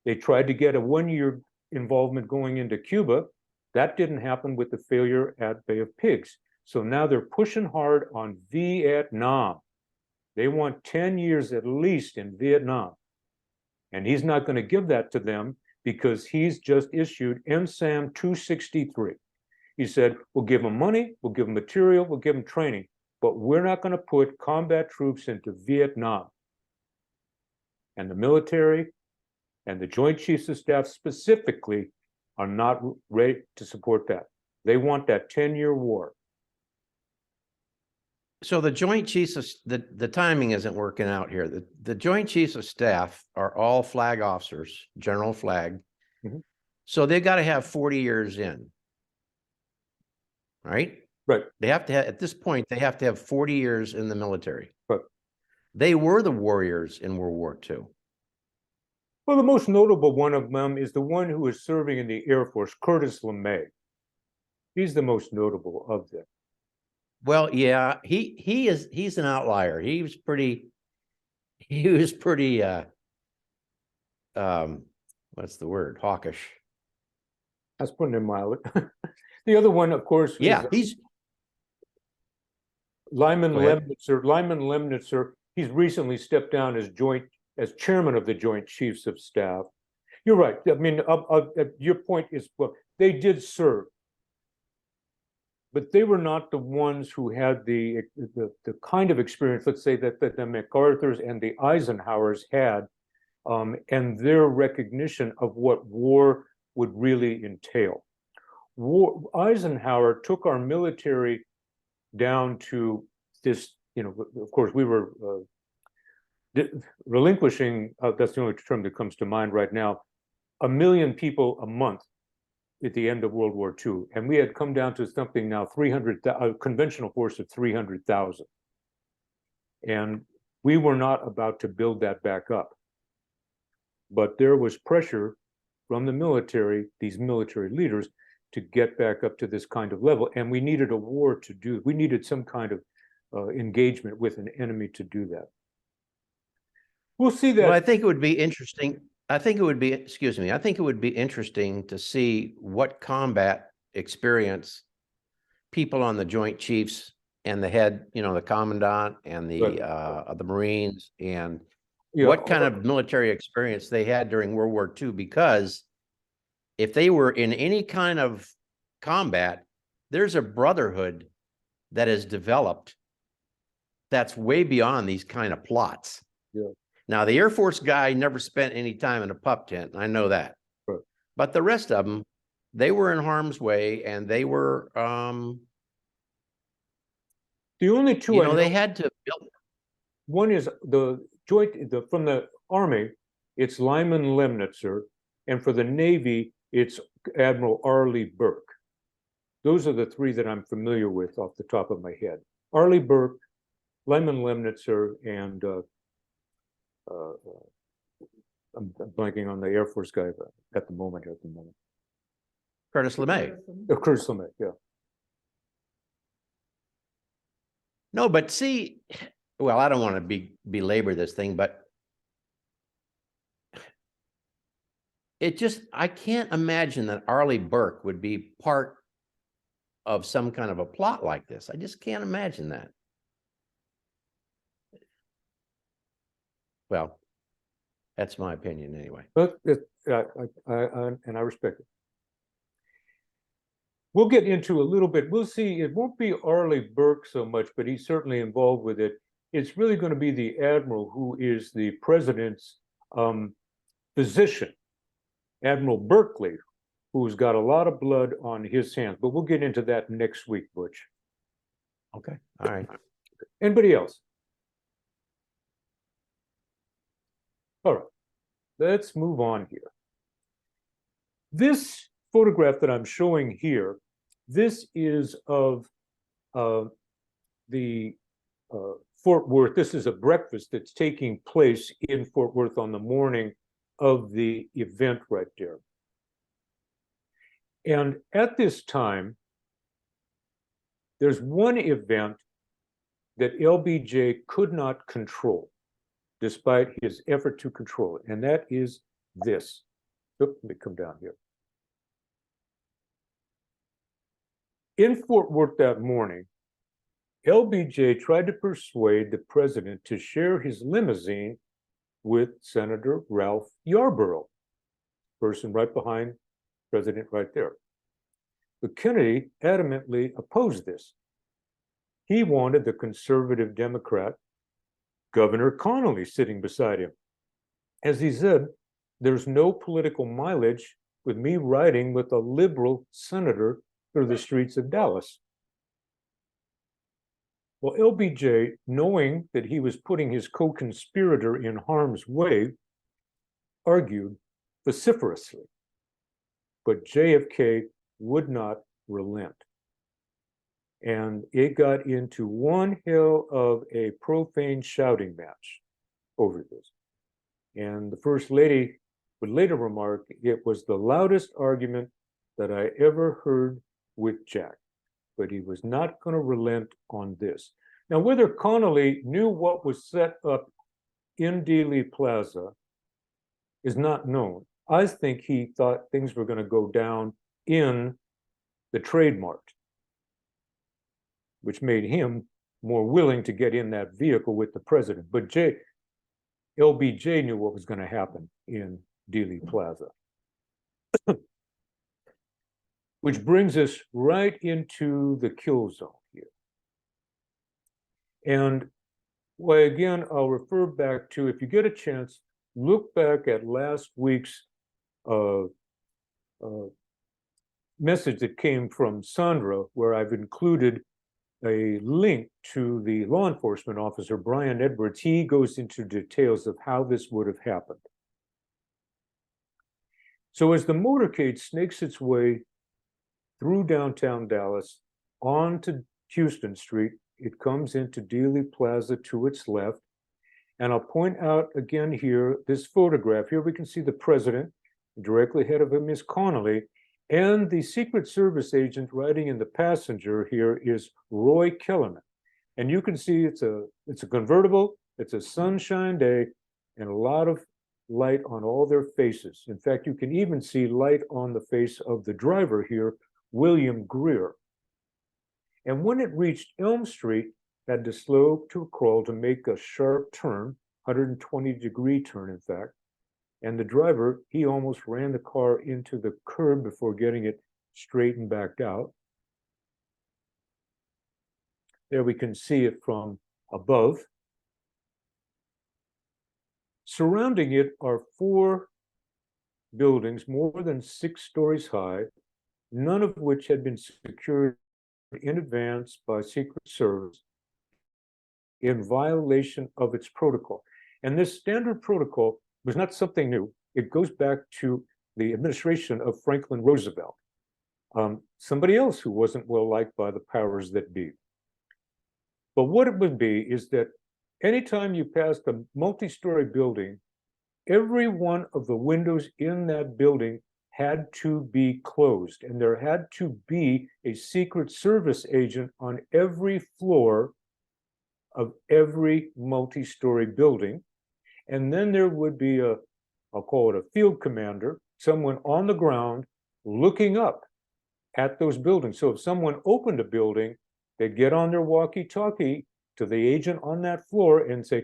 A: They tried to get a 1-year involvement going into Cuba. That didn't happen with the failure at Bay of Pigs. So now they're pushing hard on Vietnam. They want 10 years at least in Vietnam. And he's not going to give that to them because he's just issued NSAM 263. He said, we'll give them money, we'll give them material, we'll give them training, but we're not going to put combat troops into Vietnam. And the military and the Joint Chiefs of Staff specifically are not ready to support that. They want that 10-year war.
F: So the Joint Chiefs of the timing isn't working out here. The Joint Chiefs of Staff are all flag officers, general flag. So they've got to have 40 years in. Right?
A: Right.
F: They have to have, at this point, they have to have 40 years in the military.
A: Right.
F: They were the warriors in World War II.
A: Well, the most notable one of them is the one who is serving in the Air Force, Curtis LeMay. He's the most notable of them.
F: Well, yeah, he's an outlier. He was pretty what's the word? Hawkish.
A: That's putting it mildly. The other one, of course,
F: yeah,
A: is Lyman Lemnitzer. Lyman Lemnitzer, he's recently stepped down as chairman of the Joint Chiefs of Staff. You're right. I mean, your point is, well, they did serve, but they were not the ones who had the kind of experience, let's say, that the MacArthur's and the Eisenhowers had and their recognition of what war would really entail. Eisenhower took our military down to this, of course, we were relinquishing, that's the only term that comes to mind right now, 1 million people a month at the end of World War II. And we had come down to something now, a conventional force of 300,000. And we were not about to build that back up. But there was pressure from the military, these military leaders, to get back up to this kind of level. And we needed a war to do, we needed some kind of engagement with an enemy to do that. We'll see that.
F: Well, I think it would be interesting. I think it would be, excuse me, I think it would be interesting to see what combat experience people on the Joint Chiefs and the head, the commandant and the Marines and what kind of military experience they had during World War II, because if they were in any kind of combat, there's a brotherhood that is developed that's way beyond these kind of plots.
A: Yeah.
F: Now, the Air Force guy never spent any time in a pup tent. I know that.
A: Right.
F: But the rest of them, they were in harm's way, and they were,
A: the only two I know,
F: they had to build.
A: one is from the Army, it's Lyman Lemnitzer, and for the Navy, it's Admiral Arleigh Burke. Those are the three that I'm familiar with off the top of my head. Arleigh Burke, Lyman Lemnitzer, and I'm blanking on the Air Force guy at the moment.
F: Curtis LeMay.
A: Curtis LeMay, yeah.
F: No, but see, well, I don't want to belabor this thing, but I can't imagine that Arleigh Burke would be part of some kind of a plot like this. I just can't imagine that. Well, that's my opinion anyway.
A: But and I respect it. We'll get into a little bit. We'll see. It won't be Arleigh Burke so much, but he's certainly involved with it. It's really going to be the admiral who is the president's physician, Admiral Berkeley, who's got a lot of blood on his hands. But we'll get into that next week, Butch.
F: Okay. All right.
A: Anybody else? All right, let's move on here. This photograph that I'm showing here, this is of the Fort Worth. This is a breakfast that's taking place in Fort Worth on the morning of the event right there. And at this time, there's one event that LBJ could not control, despite his effort to control it, and that is this. Oops, let me come down here. In Fort Worth that morning, LBJ tried to persuade the president to share his limousine with Senator Ralph Yarborough, person right behind the president right there. But Kennedy adamantly opposed this. He wanted the conservative Democrat Governor Connolly sitting beside him. As he said, there's no political mileage with me riding with a liberal senator through the streets of Dallas. Well, LBJ, knowing that he was putting his co-conspirator in harm's way, argued vociferously, but JFK would not relent. And it got into one hell of a profane shouting match over this. And the First Lady would later remark, it was the loudest argument that I ever heard with Jack, but he was not going to relent on this. Now, whether Connolly knew what was set up in Dealey Plaza is not known. I think he thought things were going to go down in the Trade Mart, which made him more willing to get in that vehicle with the president. But LBJ knew what was going to happen in Dealey Plaza. Which brings us right into the kill zone here. And well, again, I'll refer back to, if you get a chance, look back at last week's message that came from Sandra, where I've included a link to the law enforcement officer, Brian Edwards. He goes into details of how this would have happened. So as the motorcade snakes its way through downtown Dallas onto Houston Street, it comes into Dealey Plaza to its left. And I'll point out again here, this photograph. Here we can see the president. Directly ahead of him is Connolly. And the Secret Service agent riding in the passenger here is Roy Kellerman. And you can see it's a convertible, it's a sunshine day, and a lot of light on all their faces. In fact, you can even see light on the face of the driver here, William Greer. And when it reached Elm Street, had to slow to a crawl to make a sharp turn, 120-degree turn, in fact. And the driver, he almost ran the car into the curb before getting it straightened back out. There we can see it from above. Surrounding it are 4 buildings, more than 6 stories high, none of which had been secured in advance by Secret Service in violation of its protocol. And this standard protocol was not something new. It goes back to the administration of Franklin Roosevelt, somebody else who wasn't well liked by the powers that be. But what it would be is that anytime you passed a multi-story building, every one of the windows in that building had to be closed, and there had to be a Secret Service agent on every floor of every multi-story building. And then there would be I'll call it a field commander, someone on the ground looking up at those buildings. So if someone opened a building, they'd get on their walkie-talkie to the agent on that floor and say,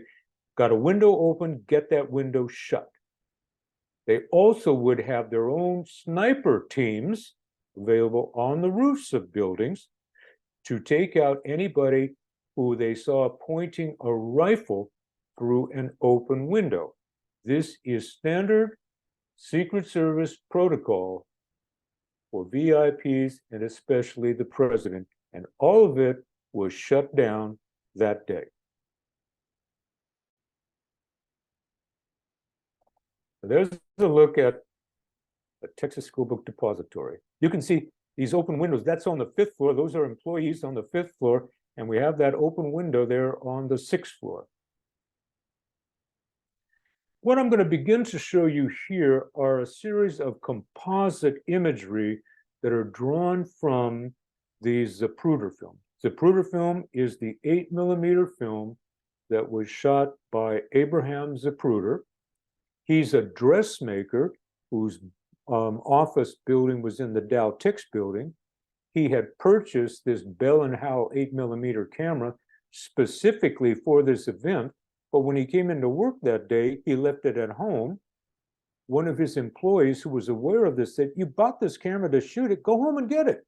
A: got a window open, get that window shut. They also would have their own sniper teams available on the roofs of buildings to take out anybody who they saw pointing a rifle through an open window. This is standard Secret Service protocol for VIPs and especially the president, and all of it was shut down that day. There's a look at a Texas School Book Depository. You can see these open windows. That's on the 5th floor. Those are employees on the 5th floor. And we have that open window there on the 6th floor. What I'm going to begin to show you here are a series of composite imagery that are drawn from the Zapruder film. Zapruder film is the 8mm film that was shot by Abraham Zapruder. He's a dressmaker whose office building was in the Dow Tix building. He had purchased this Bell & Howell 8mm camera specifically for this event, but when he came into work that day, he left it at home. One of his employees who was aware of this said, "You bought this camera to shoot it, go home and get it."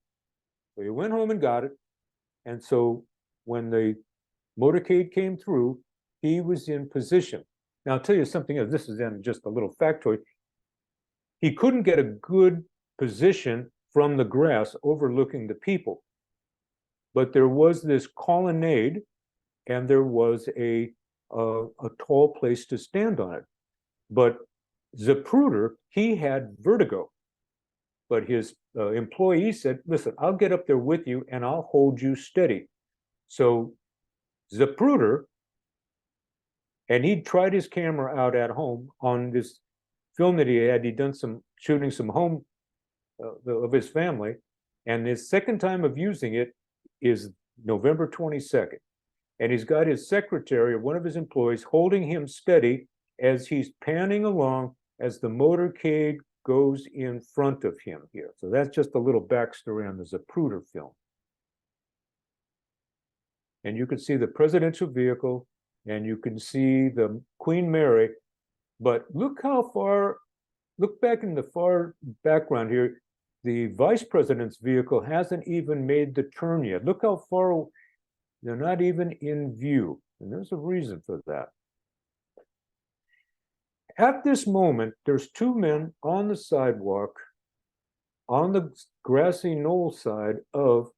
A: So he went home and got it. And so when the motorcade came through, he was in position. Now, I'll tell you something else. This is then just a little factoid. He couldn't get a good position from the grass overlooking the people. But there was this colonnade, and there was a tall place to stand on it. But Zapruder, he had vertigo. But his employee said, "Listen, I'll get up there with you, and I'll hold you steady." So Zapruder, and he'd tried his camera out at home on this film that he had. He'd done some shooting some home of his family, and his second time of using it is November 22nd. And he's got his secretary or one of his employees holding him steady as he's panning along as the motorcade goes in front of him here. So that's just a little backstory on the Zapruder film. And you can see the presidential vehicle, and you can see the Queen Mary. But look how far, look back in the far background here. The vice president's vehicle hasn't even made the turn yet. Look how far, they're not even in view. And there's a reason for that. At this moment, there's two men on the sidewalk on the grassy knoll side of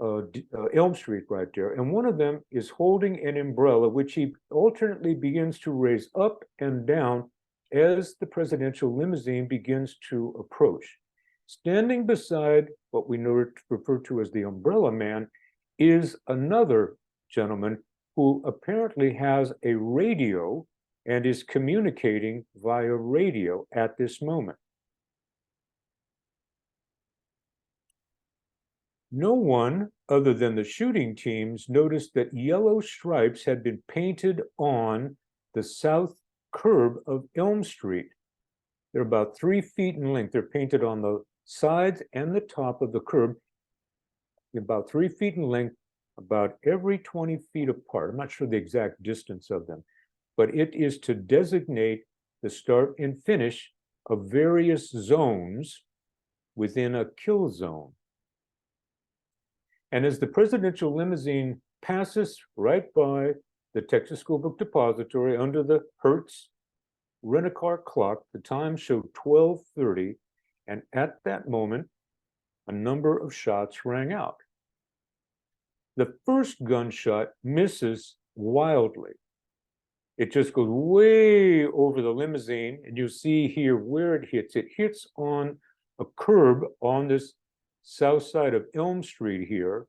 A: Elm Street right there. And one of them is holding an umbrella, which he alternately begins to raise up and down as the presidential limousine begins to approach. Standing beside what we know refer to as the umbrella man is another gentleman who apparently has a radio and is communicating via radio at this moment. No one other than the shooting teams noticed that yellow stripes had been painted on the south curb of Elm Street. They're about 3 feet in length. They're painted on the sides and the top of the curb, about 3 feet in length, about every 20 feet apart. I'm not sure the exact distance of them, but it is to designate the start and finish of various zones within a kill zone. And as the presidential limousine passes right by the Texas School Book Depository under the Hertz rent-a-car clock, the time showed 12:30, and at that moment, a number of shots rang out. The first gunshot misses wildly. It just goes way over the limousine, and you see here where it hits. It hits on a curb on this south side of Elm Street here,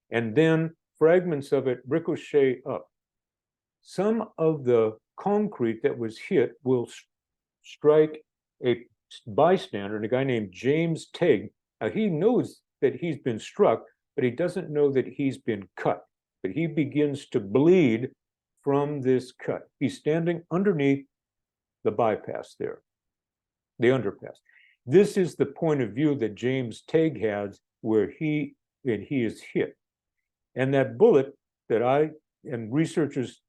A: and then fragments of it ricochet up. Some of the concrete that was hit will strike a bystander, a guy named James Tigg. Now, he knows that he's been struck, but he doesn't know that he's been cut. But he begins to bleed from this cut. He's standing underneath the bypass there, the underpass. This is the point of view that James Tigg has where he is hit. And that bullet that I and researchers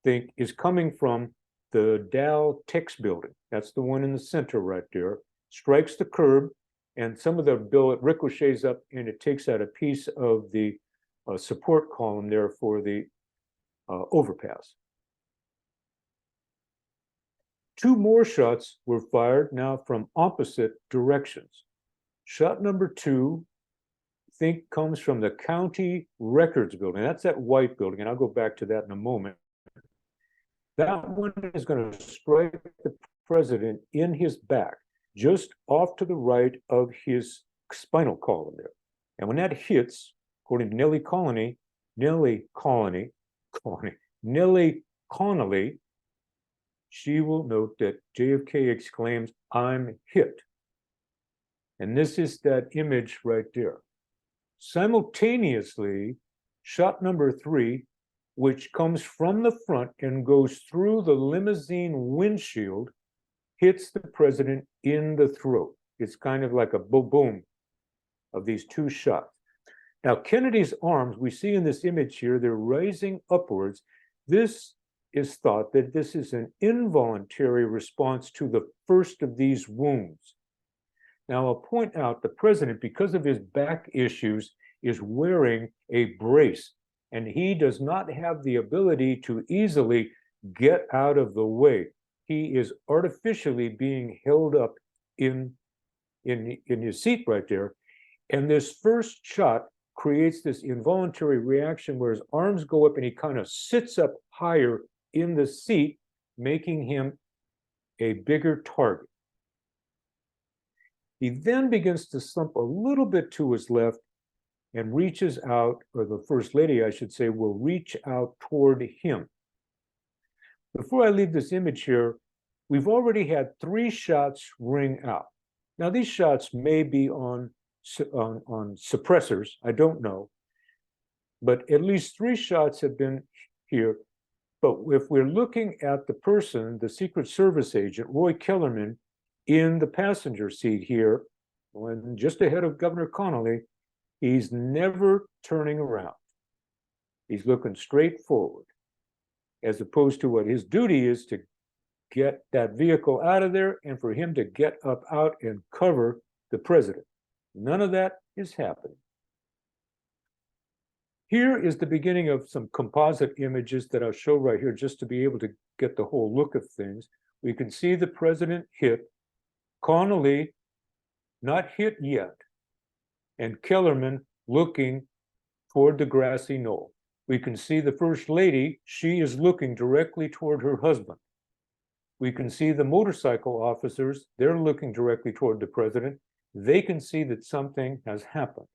A: think is coming from the Dow Tex building. That's the one in the center right there. Strikes the curb, and some of the bullet ricochets up, and it takes out a piece of the support column there for the overpass. 2 more shots were fired now from opposite directions. Shot number 2, I think, comes from the county records building. That's that white building, and I'll go back to that in a moment. That one is going to strike the president in his back, just off to the right of his spinal column there. And when that hits, according to Nellie Connolly, she will note that JFK exclaims, "I'm hit." And this is that image right there. Simultaneously, shot number 3, which comes from the front and goes through the limousine windshield, hits the president in the throat. It's kind of like a boom of these 2 shots. Now, Kennedy's arms, we see in this image here, they're raising upwards. This is thought that this is an involuntary response to the first of these wounds. Now, I'll point out the president, because of his back issues, is wearing a brace, and he does not have the ability to easily get out of the way. He is artificially being held up in his seat right there. And this first shot creates this involuntary reaction where his arms go up and he kind of sits up higher in the seat, making him a bigger target. He then begins to slump a little bit to his left and reaches out, or the First Lady, I should say, will reach out toward him. Before I leave this image here, we've already had 3 shots ring out. Now, these shots may be on suppressors, I don't know, but at least 3 shots have been here. But if we're looking at the person, the Secret Service agent, Roy Kellerman, in the passenger seat here, when just ahead of Governor Connolly, he's never turning around. He's looking straight forward, as opposed to what his duty is to get that vehicle out of there and for him to get up out and cover the president. None of that is happening. Here is the beginning of some composite images that I'll show right here just to be able to get the whole look of things. We can see the president hit, Connolly not hit yet, and Kellerman looking toward the grassy knoll. We can see the first lady, she is looking directly toward her husband. We can see the motorcycle officers, they're looking directly toward the president. They can see that something has happened.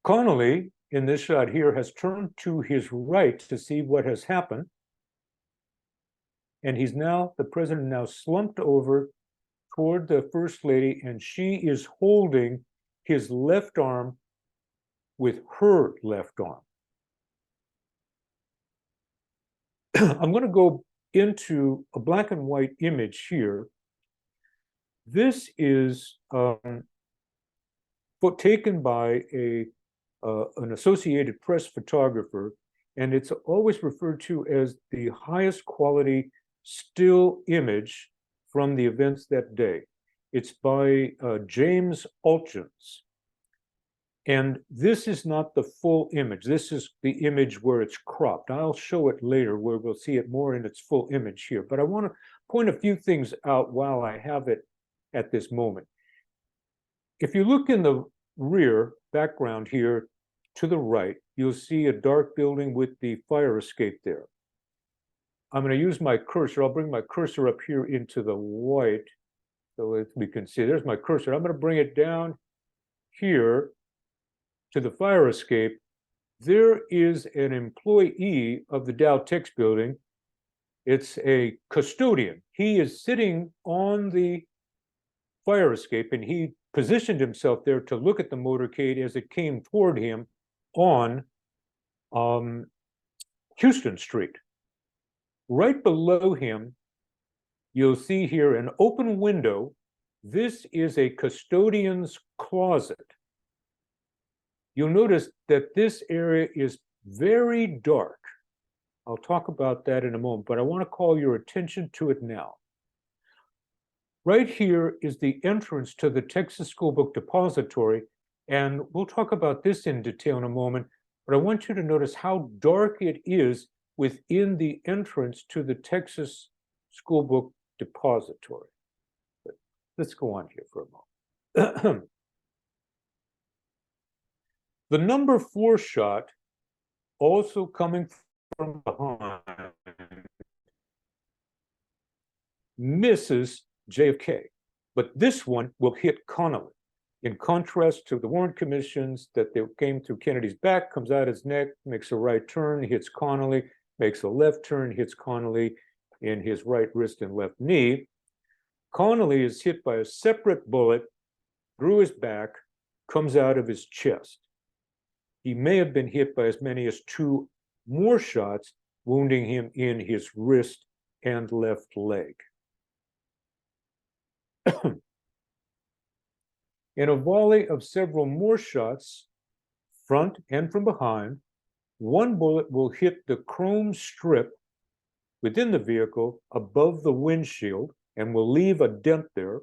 A: Connolly, in this shot here, has turned to his right to see what has happened. And the president now slumped over toward the first lady, and she is holding his left arm with her left arm. I'm going to go into a black and white image here. This is taken by an Associated Press photographer, and it's always referred to as the highest quality still image from the events that day. It's by James Altgens. And this is not the full image. This is the image where it's cropped. I'll show it later where we'll see it more in its full image here. But I want to point a few things out while I have it at this moment. If you look in the rear background here to the right, you'll see a dark building with the fire escape there. I'm going to use my cursor. I'll bring my cursor up here into the white so that we can see. There's my cursor. I'm going to bring it down here to the fire escape. There is an employee of the Dow Tex building. It's a custodian. He is sitting on the fire escape, and he positioned himself there to look at the motorcade as it came toward him on Houston Street. Right below him, you'll see here an open window. This is a custodian's closet. You'll notice that this area is very dark. I'll talk about that in a moment, but I want to call your attention to it now. Right here is the entrance to the Texas School Book Depository, and we'll talk about this in detail in a moment, but I want you to notice how dark it is within the entrance to the Texas School Book Depository. But let's go on here for a moment. The number 4 shot, also coming from behind, misses JFK, but this one will hit Connolly. In contrast to the Warren Commissions that they came through Kennedy's back, comes out his neck, makes a right turn, hits Connolly, makes a left turn, hits Connolly in his right wrist and left knee. Connolly is hit by a separate bullet through his back, comes out of his chest. He may have been hit by as many as 2 more shots, wounding him in his wrist and left leg. In a volley of several more shots, front and from behind, one bullet will hit the chrome strip within the vehicle above the windshield and will leave a dent there,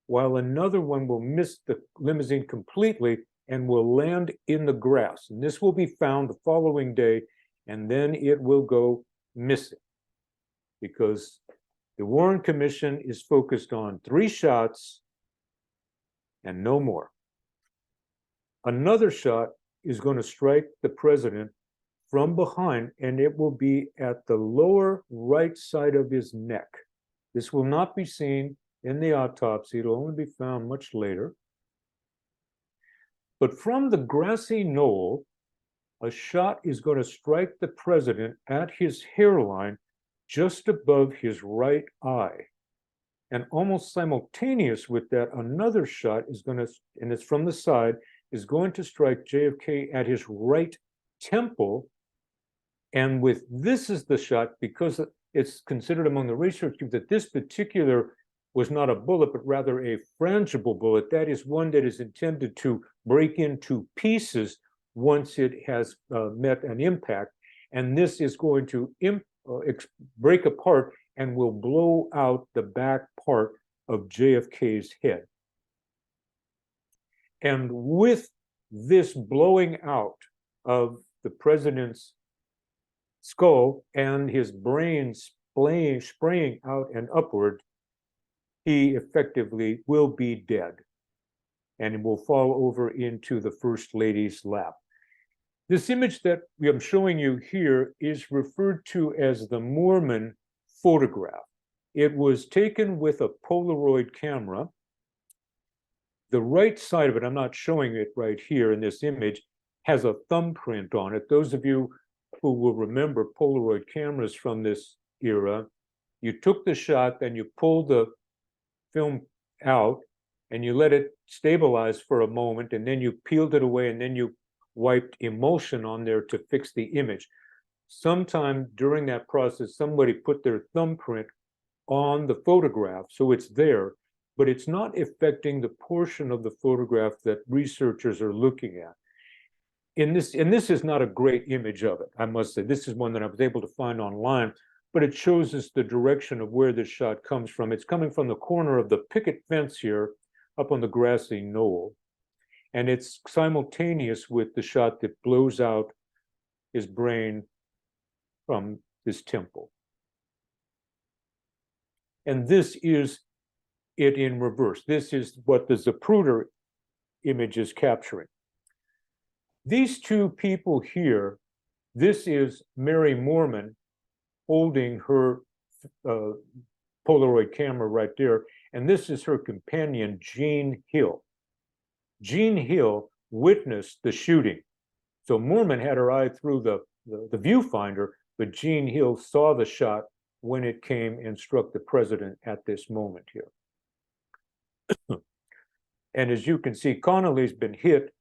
A: while another one will miss the limousine completely and will land in the grass. And this will be found the following day, and then it will go missing because the Warren Commission is focused on 3 shots and no more. Another shot is going to strike the president from behind, and it will be at the lower right side of his neck. This will not be seen in the autopsy. It'll only be found much later. But from the grassy knoll, a shot is going to strike the president at his hairline just above his right eye. And almost simultaneous with that, another shot is going to, and it's from the side, is going to strike JFK at his right temple. And with this is the shot, because it's considered among the research group that this particular was not a bullet, but rather a frangible bullet. That is one that is intended to break into pieces once it has met an impact. And this is going to break apart and will blow out the back part of JFK's head. And with this blowing out of the president's skull and his brain spraying out and upward, he effectively will be dead and will fall over into the First Lady's lap. This image that I'm showing you here is referred to as the Moorman photograph. It was taken with a Polaroid camera. The right side of it, I'm not showing it right here in this image, has a thumbprint on it. Those of you who will remember Polaroid cameras from this era, you took the shot, then you pulled the film out and you let it stabilize for a moment, and then you peeled it away, and then you wiped emulsion on there to fix the image. Sometime during that process, somebody put their thumbprint on the photograph, so it's there, but it's not affecting the portion of the photograph that researchers are looking at. And this is not a great image of it, I must say. This is one that I was able to find online, but it shows us the direction of where this shot comes from. It's coming from the corner of the picket fence here up on the grassy knoll. And it's simultaneous with the shot that blows out his brain from his temple. And this is it in reverse. This is what the Zapruder image is capturing. These two people here, this is Mary Moorman holding her Polaroid camera right there, and this is her companion, Jean Hill. Jean Hill witnessed the shooting. So Moorman had her eye through the viewfinder, but Jean Hill saw the shot when it came and struck the president at this moment here. And as you can see, Connolly's been hit.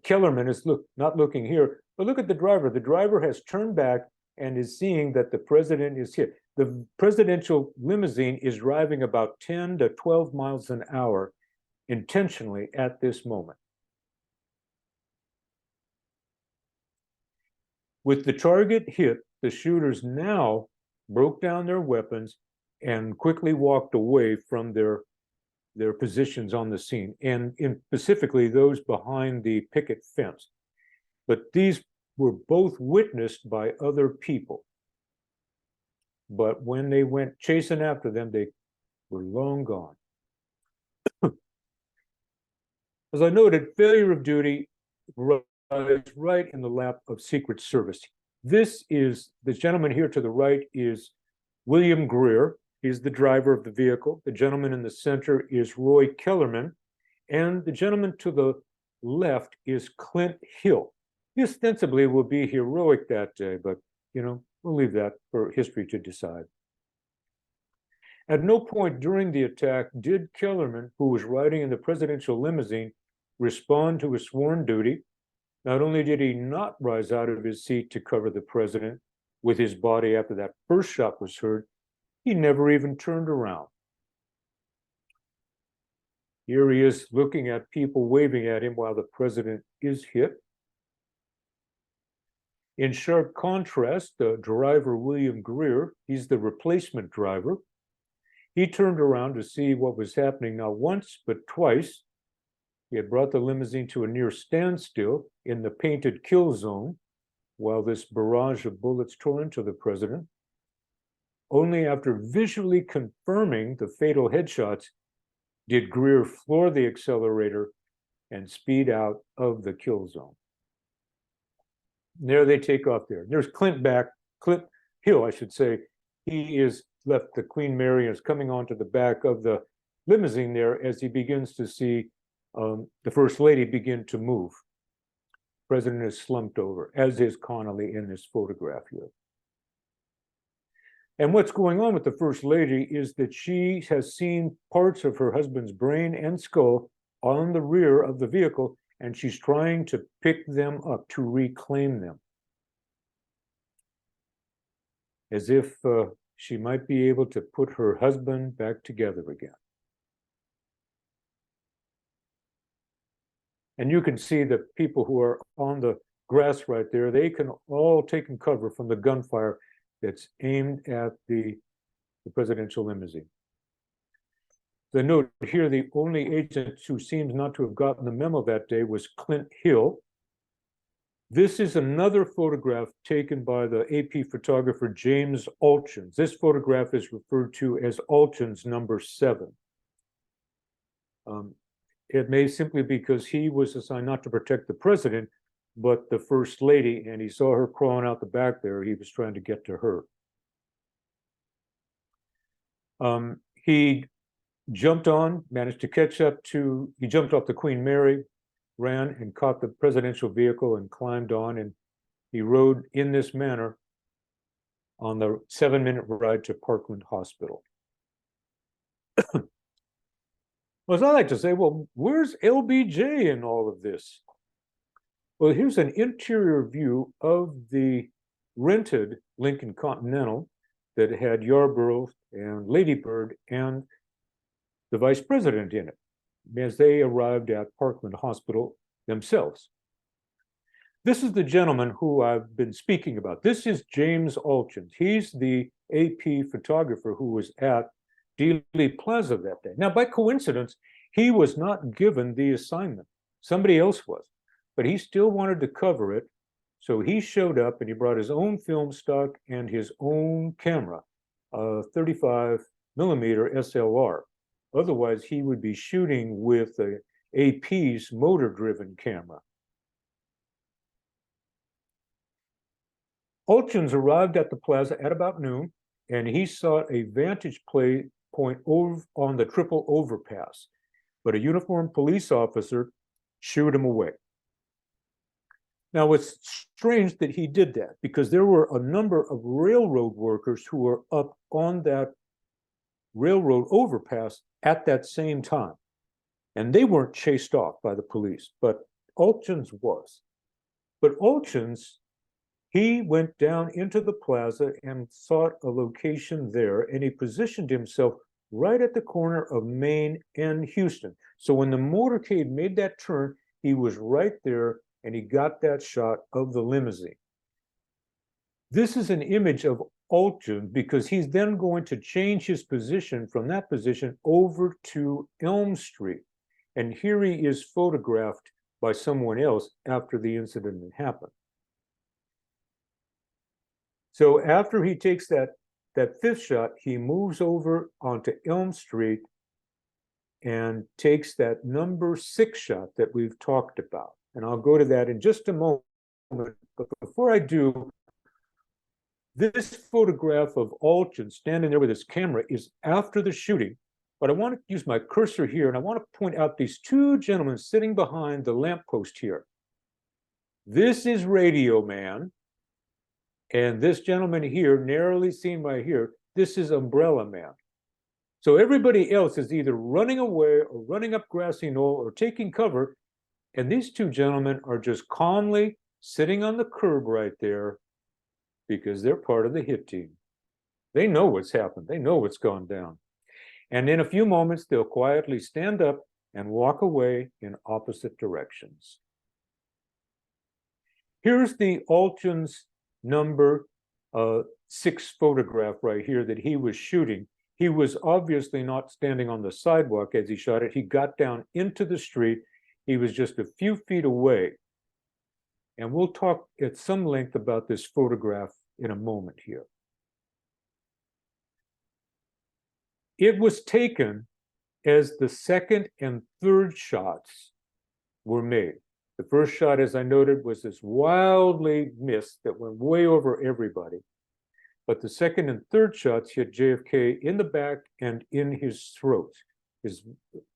A: Kellerman is not looking here, but look at the driver. The driver has turned back and is seeing that the president is hit. The presidential limousine is driving about 10 to 12 miles an hour intentionally at this moment. With the target hit, the shooters now broke down their weapons and quickly walked away from their positions on the scene, and specifically those behind the picket fence. But these were both witnessed by other people. But when they went chasing after them, they were long gone. As I noted, failure of duty lies right in the lap of Secret Service. This gentleman here to the right is William Greer. He's the driver of the vehicle. The gentleman in the center is Roy Kellerman, and the gentleman to the left is Clint Hill. He ostensibly will be heroic that day, but we'll leave that for history to decide. At no point during the attack did Kellerman, who was riding in the presidential limousine, respond to his sworn duty. Not only did he not rise out of his seat to cover the president with his body after that first shot was heard, he never even turned around. Here he is looking at people waving at him while the president is hit. In sharp contrast, the driver, William Greer, he's the replacement driver. He turned around to see what was happening not once, but twice. He had brought the limousine to a near standstill in the painted kill zone while this barrage of bullets tore into the president. Only after visually confirming the fatal headshots did Greer floor the accelerator and speed out of the kill zone. And there they take off there. There's Clint Hill, I should say. He is left the Queen Mary and is coming onto the back of the limousine there as he begins to see the First Lady begin to move. The president is slumped over, as is Connolly in this photograph here. And what's going on with the First Lady is that she has seen parts of her husband's brain and skull on the rear of the vehicle, and she's trying to pick them up, to reclaim them, as if she might be able to put her husband back together again. And you can see the people who are on the grass right there, they can all take cover from the gunfire that's aimed at the presidential limousine. The note here, the only agent who seems not to have gotten the memo that day was Clint Hill. This is another photograph taken by the AP photographer James Alchins. This photograph is referred to as Alchins number 7. It may simply because he was assigned not to protect the president, but the first lady, and he saw her crawling out the back there. He was trying to get to her. He jumped on, managed to catch up to, he jumped off the Queen Mary, ran and caught the presidential vehicle and climbed on, and he rode in this manner on the 7-minute ride to Parkland Hospital. Well, as I like to say, well, where's LBJ in all of this? Well, here's an interior view of the rented Lincoln Continental that had Yarborough and Lady Bird and the vice president in it as they arrived at Parkland Hospital themselves. This is the gentleman who I've been speaking about. This is James Alchins. He's the AP photographer who was at Dealey Plaza that day. Now, by coincidence, he was not given the assignment. Somebody else was, but he still wanted to cover it. So he showed up and he brought his own film stock and his own camera, a 35mm SLR. Otherwise, he would be shooting with the AP's motor-driven camera. Alchins arrived at the plaza at about noon, and he sought a vantage point over on the triple overpass, but a uniformed police officer shooed him away. Now, it's strange that he did that because there were a number of railroad workers who were up on that railroad overpass at that same time, and they weren't chased off by the police, but Alchins was. But Alchins, he went down into the plaza and sought a location there, and he positioned himself right at the corner of Main and Houston. So when the motorcade made that turn, he was right there, and he got that shot of the limousine. This is an image of Alchins because he's then going to change his position from that position over to Elm Street. And here he is photographed by someone else after the incident had happened. So after he takes that fifth shot, he moves over onto Elm Street and takes that number 6 shot that we've talked about. And I'll go to that in just a moment. But before I do, this photograph of Alchins standing there with his camera is after the shooting. But I want to use my cursor here, and I want to point out these 2 gentlemen sitting behind the lamppost here. This is Radio Man. And this gentleman here, narrowly seen right here, this is Umbrella Man. So everybody else is either running away or running up grassy knoll or taking cover. And these 2 gentlemen are just calmly sitting on the curb right there because they're part of the hit team. They know what's happened. They know what's gone down. And in a few moments, they'll quietly stand up and walk away in opposite directions. Here's the Alchins number 6 photograph right here that he was shooting. He was obviously not standing on the sidewalk as he shot it. He got down into the street. He was just a few feet away. And we'll talk at some length about this photograph in a moment here. It was taken as the second and third shots were made. The first shot, as I noted, was this wildly missed that went way over everybody. But the second and third shots hit JFK in the back and in his throat. His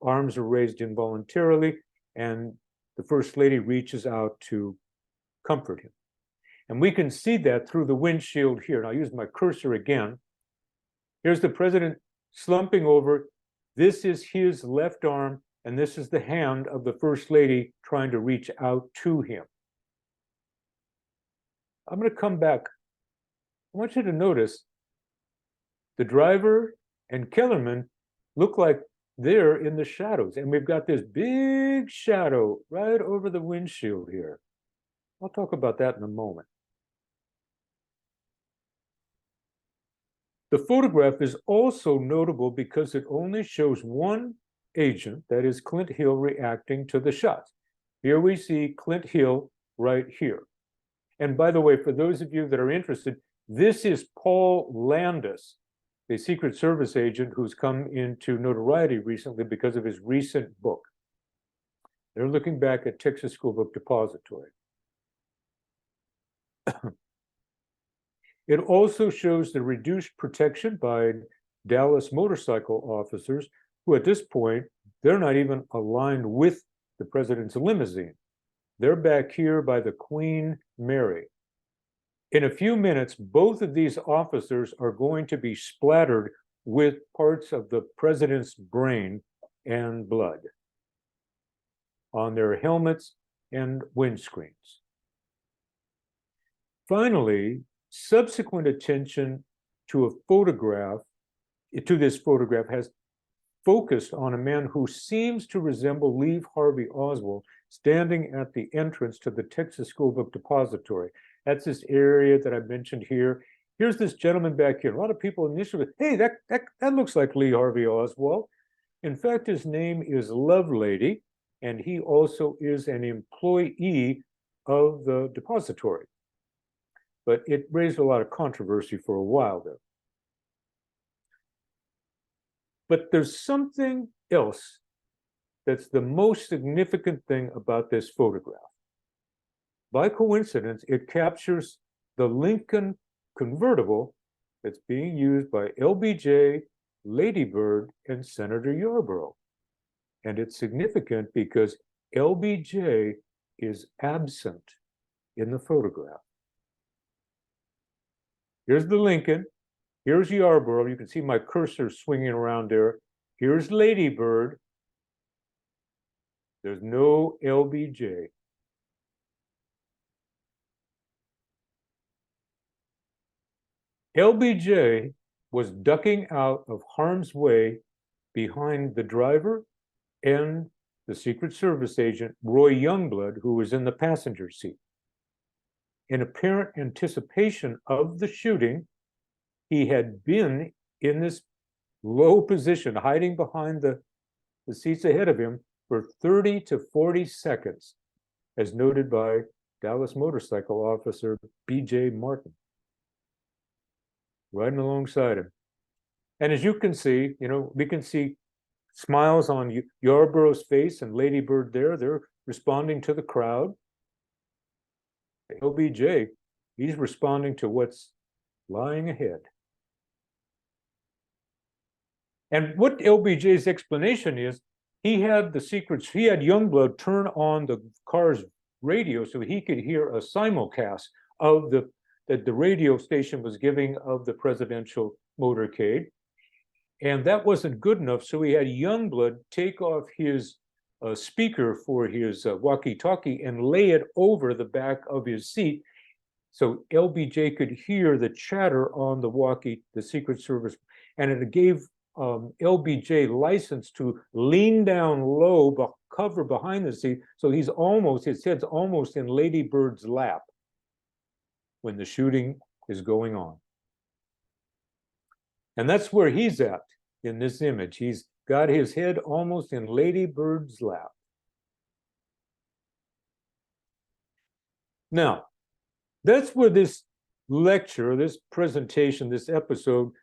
A: arms are raised involuntarily, and the First Lady reaches out to comfort him. And we can see that through the windshield here. And I'll use my cursor again. Here's the president slumping over. This is his left arm, and this is the hand of the First Lady trying to reach out to him. I'm going to come back. I want you to notice the driver and Kellerman look like they're in the shadows, and we've got this big shadow right over the windshield here. I'll talk about that in a moment. The photograph is also notable because it only shows one agent, that is Clint Hill, reacting to the shots. Here we see Clint Hill right here. And by the way, for those of you that are interested, this is Paul Landis, the Secret Service agent who's come into notoriety recently because of his recent book. They're looking back at Texas School Book Depository. It also shows the reduced protection by Dallas motorcycle officers, who at this point, they're not even aligned with the president's limousine. They're back here by the Queen Mary. In a few minutes, both of these officers are going to be splattered with parts of the president's brain and blood on their helmets and windscreens. Finally, subsequent attention to this photograph has focused on a man who seems to resemble Lee Harvey Oswald standing at the entrance to the Texas School Book Depository. That's this area that I mentioned here. Here's this gentleman back here. A lot of people initially, hey, that looks like Lee Harvey Oswald. In fact, his name is Lovelady, and he also is an employee of the depository. But it raised a lot of controversy for a while there. But there's something else that's the most significant thing about this photograph. By coincidence, it captures the Lincoln convertible that's being used by LBJ, Lady Bird, and Senator Yarborough. And it's significant because LBJ is absent in the photograph. Here's the Lincoln. Here's Yarborough. You can see my cursor swinging around there. Here's Lady Bird. There's no LBJ. LBJ was ducking out of harm's way behind the driver and the Secret Service agent, Roy Youngblood, who was in the passenger seat. In apparent anticipation of the shooting, he had been in this low position, hiding behind the seats ahead of him for 30 to 40 seconds, as noted by Dallas motorcycle officer B.J. Martin, riding alongside him. And as you can see, we can see smiles on Yarborough's face and Lady Bird there. They're responding to the crowd. LBJ, he's responding to what's lying ahead. And what LBJ's explanation is, he had Youngblood turn on the car's radio so he could hear a simulcast of that the radio station was giving of the presidential motorcade. And that wasn't good enough, so he had Youngblood take off his speaker for his walkie-talkie and lay it over the back of his seat so LBJ could hear the chatter on the Secret Service, and it gave LBJ license to lean down low, cover behind the seat, so his head's almost in Lady Bird's lap when the shooting is going on. And that's where he's at in this image. He's got his head almost in Lady Bird's lap. Now, that's where this lecture, this presentation, this episode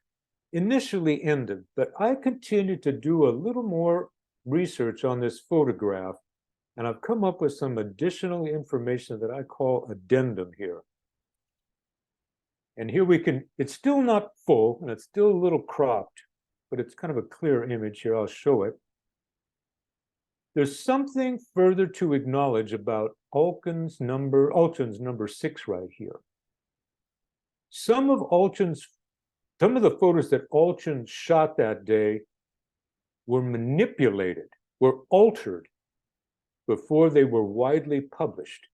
A: initially ended, but I continued to do a little more research on this photograph, and I've come up with some additional information that I call addendum here. And here it's still not full, and it's still a little cropped, but it's kind of a clear image here. I'll show it. There's something further to acknowledge about Alton's number 6 right here. Some of the photos that Alton shot that day were manipulated, were altered before they were widely published.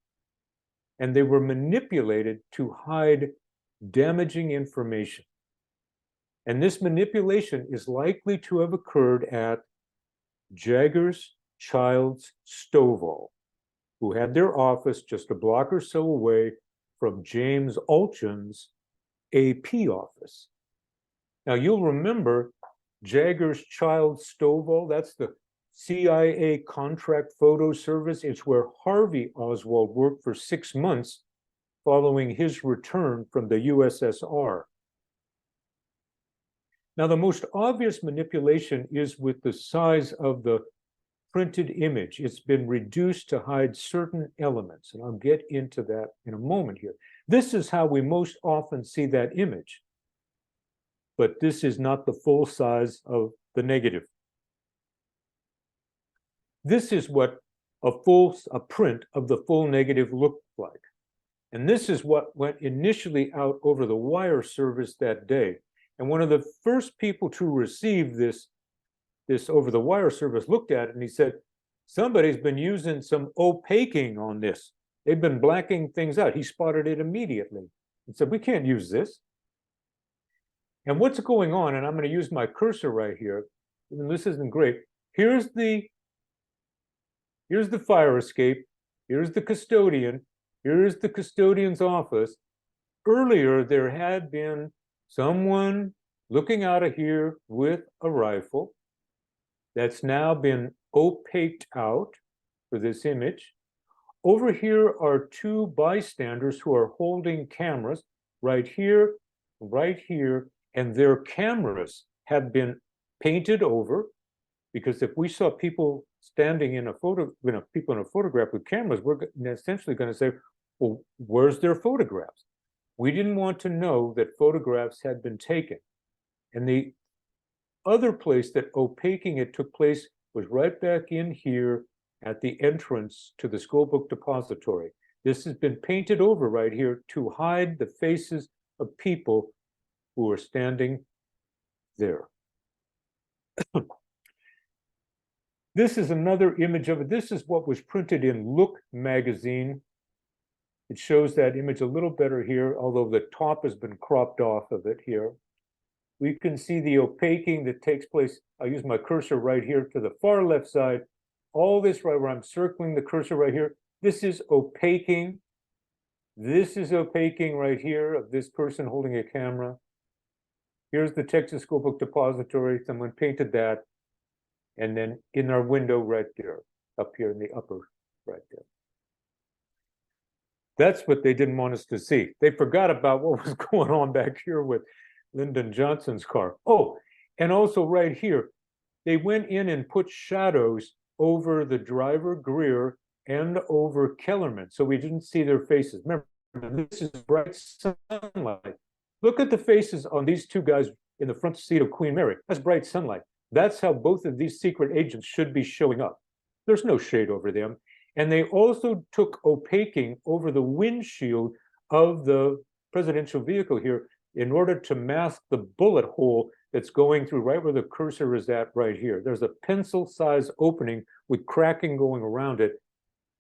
A: And they were manipulated to hide damaging information. And this manipulation is likely to have occurred at Jaggers, Childs, Stovall, who had their office just a block or so away from James Alton's AP office. Now, you'll remember Jagger's Child Stovall, that's the CIA contract photo service. It's where Harvey Oswald worked for 6 months following his return from the USSR. Now, the most obvious manipulation is with the size of the printed image. It's been reduced to hide certain elements, and I'll get into that in a moment here. This is how we most often see that image, but this is not the full size of the negative. This is what a print of the full negative looked like. And this is what went initially out over the wire service that day. And one of the first people to receive this over the wire service looked at it and he said, somebody's been using some opaquing on this. They've been blacking things out. He spotted it immediately and said, we can't use this. And what's going on, and I'm going to use my cursor right here, and this isn't great. Here's the fire escape. Here's the custodian. Here's the custodian's office. Earlier, there had been someone looking out of here with a rifle that's now been opaqued out for this image. Over here are two bystanders who are holding cameras right here, and their cameras have been painted over, because if we saw people standing in a people in a photograph with cameras, we're essentially going to say, well, where's their photographs? We didn't want to know that photographs had been taken. And the other place that opaquing it took place was right back in here at the entrance to the school book depository. This has been painted over right here to hide the faces of people who are standing there. This is another image of it. This is what was printed in Look magazine. It shows that image a little better here, although the top has been cropped off of it here. We can see the opaquing that takes place. I'll use my cursor right here to the far left side. All this right where I'm circling the cursor right here, this is opaquing. This is opaquing right here of this person holding a camera. Here's the Texas School Book Depository. Someone painted that. And then in our window right there, up here in the upper right there. That's what they didn't want us to see. They forgot about what was going on back here with Lyndon Johnson's car. Oh, and also right here, they went in and put shadows over the driver, Greer, and over Kellerman, so we didn't see their faces. Remember, this is bright sunlight. Look at the faces on these two guys in the front seat of Queen Mary. That's bright sunlight. That's how both of these secret agents should be showing up. There's no shade over them. And they also took opaquing over the windshield of the presidential vehicle here in order to mask the bullet hole that's going through right where the cursor is at right here. There's a pencil-sized opening with cracking going around it.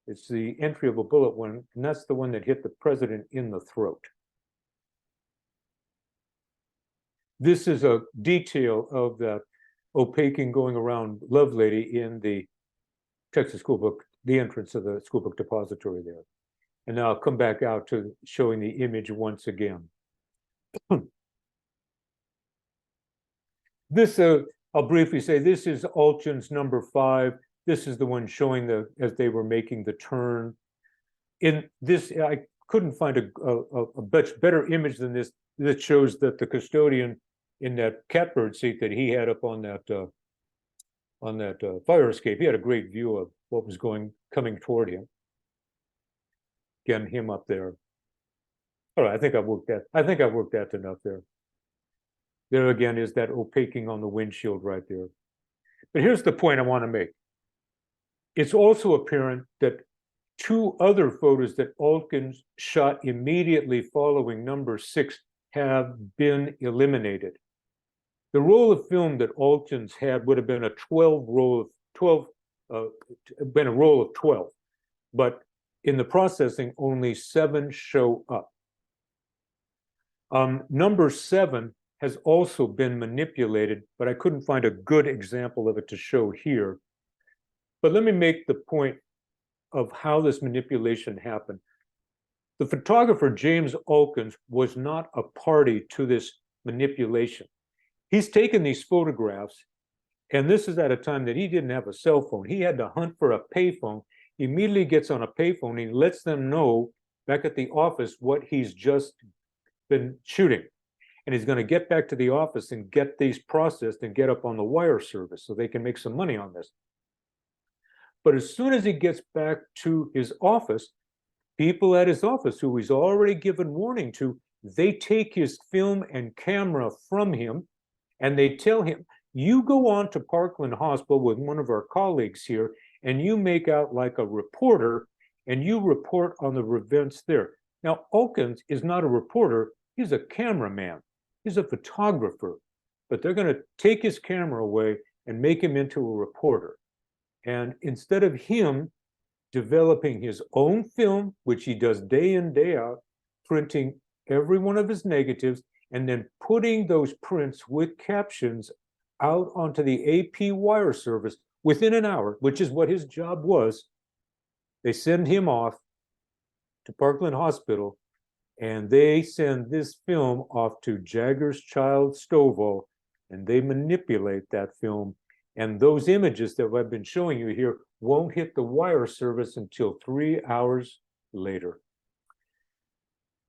A: It's the entry of a bullet wound, and that's the one that hit the president in the throat. This is a detail of that opaquing going around Lovelady in the Texas School Book, the entrance of the School Book Depository there. And now I'll come back out to showing the image once again. This, I'll briefly say, this is Altgen's number 5. This is the one showing as they were making the turn. In this, I couldn't find a much better image than this that shows that the custodian in that catbird seat that he had up on that fire escape, he had a great view of what was coming toward him. Again, him up there. All right, I think I've worked that enough there. There again is that opaquing on the windshield right there. But here's the point I want to make. It's also apparent that 2 other photos that Altgen shot immediately following number 6 have been eliminated. The roll of film that Altgen's had would have been a roll of 12, but in the processing, only 7 show up. Number 7 has also been manipulated, but I couldn't find a good example of it to show here. But let me make the point of how this manipulation happened. The photographer, James Altgen, was not a party to this manipulation. he's taken these photographs, and this is at a time that he didn't have a cell phone. He had to hunt for a payphone. He immediately gets on a payphone and he lets them know back at the office what he's just been shooting. And he's going to get back to the office and get these processed and get up on the wire service so they can make some money on this. But as soon as he gets back to his office, people at his office who he's already given warning to, they take his film and camera from him and they tell him, you go on to Parkland Hospital with one of our colleagues here and you make out like a reporter and you report on the events there. Now, Elkins is not a reporter, he's a cameraman, he's a photographer, but they're going to take his camera away and make him into a reporter. And instead of him developing his own film, which he does day in, day out, printing every one of his negatives, and then putting those prints with captions out onto the AP wire service within an hour, which is what his job was, they send him off to Parkland Hospital, and they send this film off to Jagger's Child Stovall, and they manipulate that film. And those images that I've been showing you here won't hit the wire service until 3 hours later,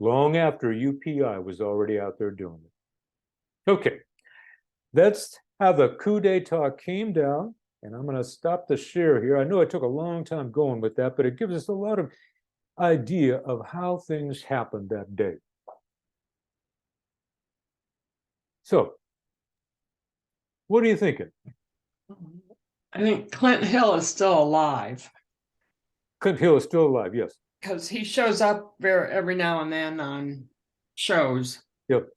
A: long after UPI was already out there doing it. Okay, that's how the coup d'etat came down, and I'm going to stop the share here. I know I took a long time going with that, but it gives us a lot of idea of how things happened that day. So, what are you thinking?
C: I think Clint Hill is still alive
A: Clint Hill is still alive, yes.
C: because he shows up every now and then on shows.
A: Yep.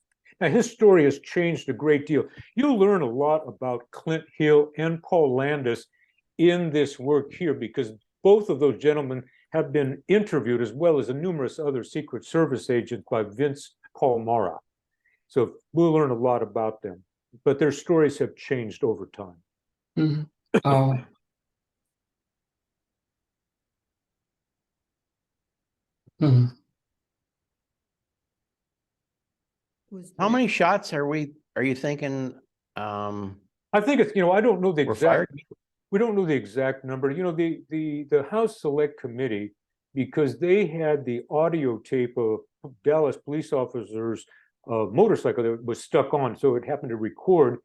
A: Now, his story has changed a great deal. You'll learn a lot about Clint Hill and Paul Landis in this work here, because both of those gentlemen have been interviewed, as well as numerous other Secret Service agents like Vince Palmara. So we'll learn a lot about them, but their stories have changed over time.
C: Mhm. Oh, mhm.
F: How many shots are you thinking?
A: I think it's, I don't know the
F: Were
A: exact,
F: fired?
A: we don't know the exact number. The House Select Committee, because they had the audio tape of Dallas police officers' motorcycle that was stuck on, so it happened to record.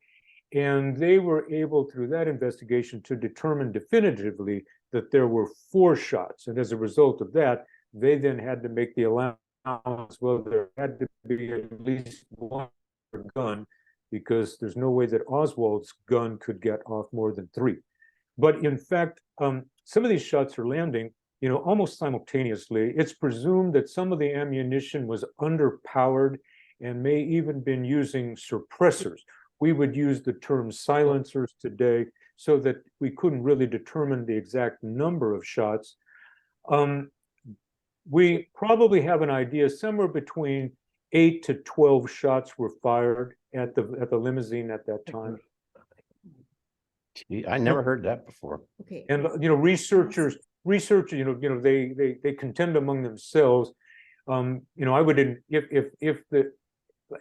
A: And they were able, through that investigation, to determine definitively that there were 4 shots. And as a result of that, they then had to make the allowance, well, there had to be at least 1 gun, because there's no way that Oswald's gun could get off more than 3. But in fact, some of these shots are landing, almost simultaneously. It's presumed that some of the ammunition was underpowered and may even been using suppressors. We would use the term silencers today, so that we couldn't really determine the exact number of shots. We probably have an idea somewhere between 8 to 12 shots were fired at the limousine at that time.
F: Gee, I never heard that before.
G: Okay.
A: And researchers, they contend among themselves. I would,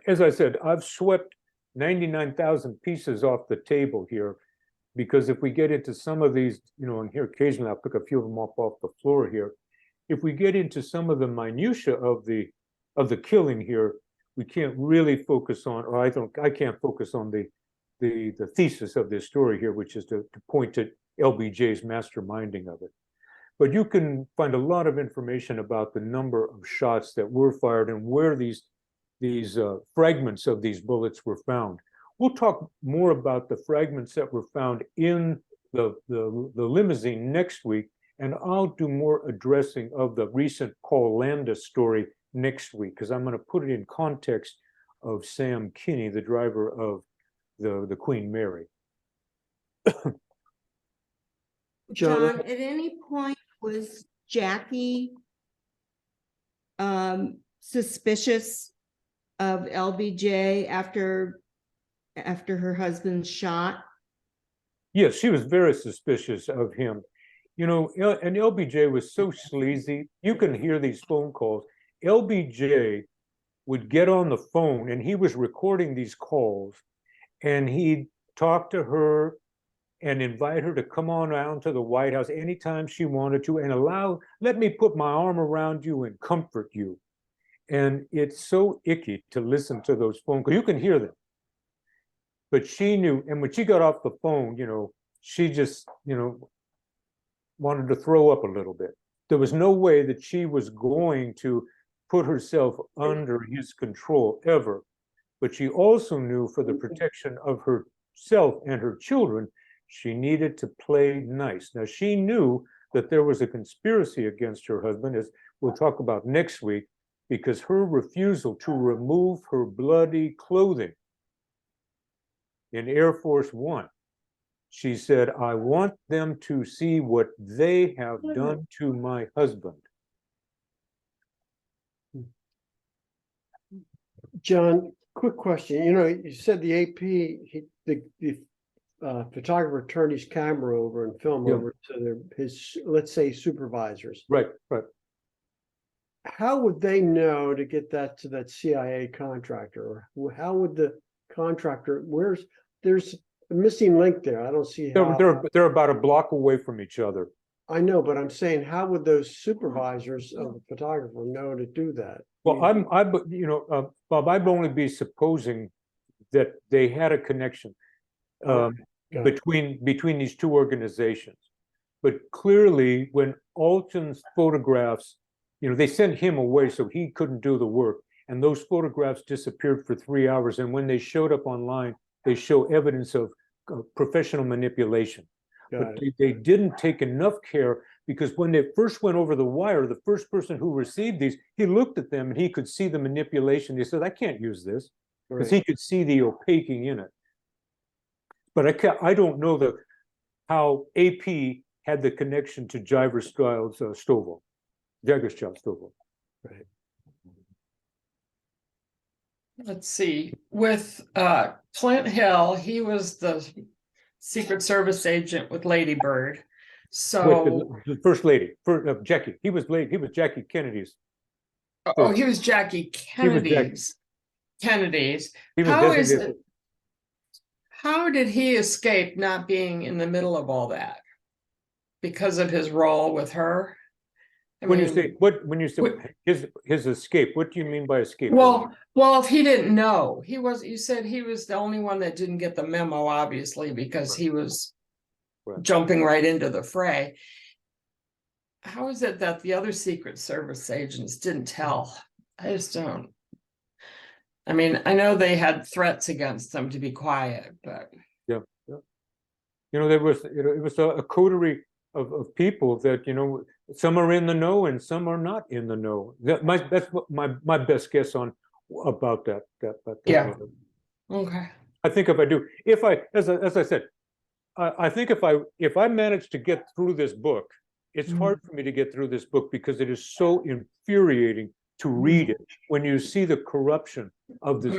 A: as I said, I've swept 99,000 pieces off the table here, because if we get into some of these, and here occasionally I'll pick a few of them off the floor here. If we get into some of the minutia of the killing here, we can't really focus on, or I can't focus on the thesis of this story here, which is to point to LBJ's masterminding of it. But you can find a lot of information about the number of shots that were fired and where these fragments of these bullets were found. We'll talk more about the fragments that were found in the limousine next week, and I'll do more addressing of the recent Paul Landis story next week, because I'm going to put it in context of Sam Kinney, the driver of the Queen Mary.
G: John, at any point was Jackie suspicious of LBJ after her husband's shot?
A: Yes, she was very suspicious of him. And LBJ was so sleazy. You can hear these phone calls. LBJ would get on the phone, and he was recording these calls, and he'd talk to her and invite her to come on down to the White House anytime she wanted to and let me put my arm around you and comfort you. And it's so icky to listen to those phone calls. You can hear them. But she knew, and when she got off the phone, she just, wanted to throw up a little bit. There was no way that she was going to put herself under his control ever. But she also knew, for the protection of herself and her children, she needed to play nice. Now, she knew that there was a conspiracy against her husband, as we'll talk about next week, because her refusal to remove her bloody clothing in Air Force One. She said, I want them to see what they have done to my husband.
D: John, quick question. You said the AP, the photographer turned his camera over and filmed over to his, let's say, supervisors.
A: Right.
D: How would they know to get that to that CIA contractor? Or how would the contractor, there's a missing link there. I don't see how.
A: They're about a block away from each other.
D: I know, but I'm saying, how would those supervisors of the photographer know to do that?
A: Well, Bob, I'd only be supposing that they had a connection between these two organizations. But clearly, when Alton's photographs, they sent him away so he couldn't do the work, and those photographs disappeared for 3 hours. And when they showed up online, they show evidence of professional manipulation. But they didn't take enough care, because when they first went over the wire, the first person who received these, he looked at them and he could see the manipulation. He said, I can't use this, because he could see the opaquing in it. But I don't know how AP had the connection to Jaggerchild Stovall.
D: Right.
C: Let's see, with Clint Hill, he was the Secret Service agent with Lady Bird. So
A: With the first lady, Jackie. He was Jackie Kennedy's.
C: he was Jackie Kennedy's.
A: He was
C: How did he escape not being in the middle of all that? Because of his role with her?
A: When you say his escape, what do you mean by escape?
C: Well, if he didn't know, you said he was the only one that didn't get the memo, obviously, because he was jumping right into the fray. How is it that the other Secret Service agents didn't tell? I just don't. I mean, I know they had threats against them to be quiet, but
A: there was it was a coterie of people that some are in the know and some are not in the know. That's what my best guess on about that.
C: Yeah. Okay.
A: I think as I said, I think if I manage to get through this book, it's hard for me to get through this book because it is so infuriating to read it when you see the corruption of this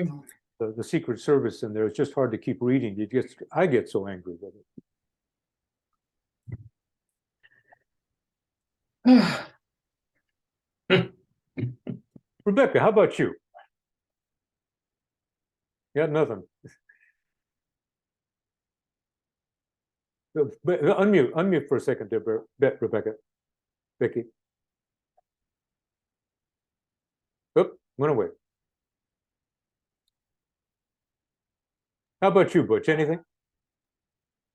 A: the Secret Service in there. It's just hard to keep reading. I get so angry with it. Rebecca, how about you? Yeah, nothing. Unmute for a second there, Rebecca. Becky. Oop, went away. How about you, Butch? Anything?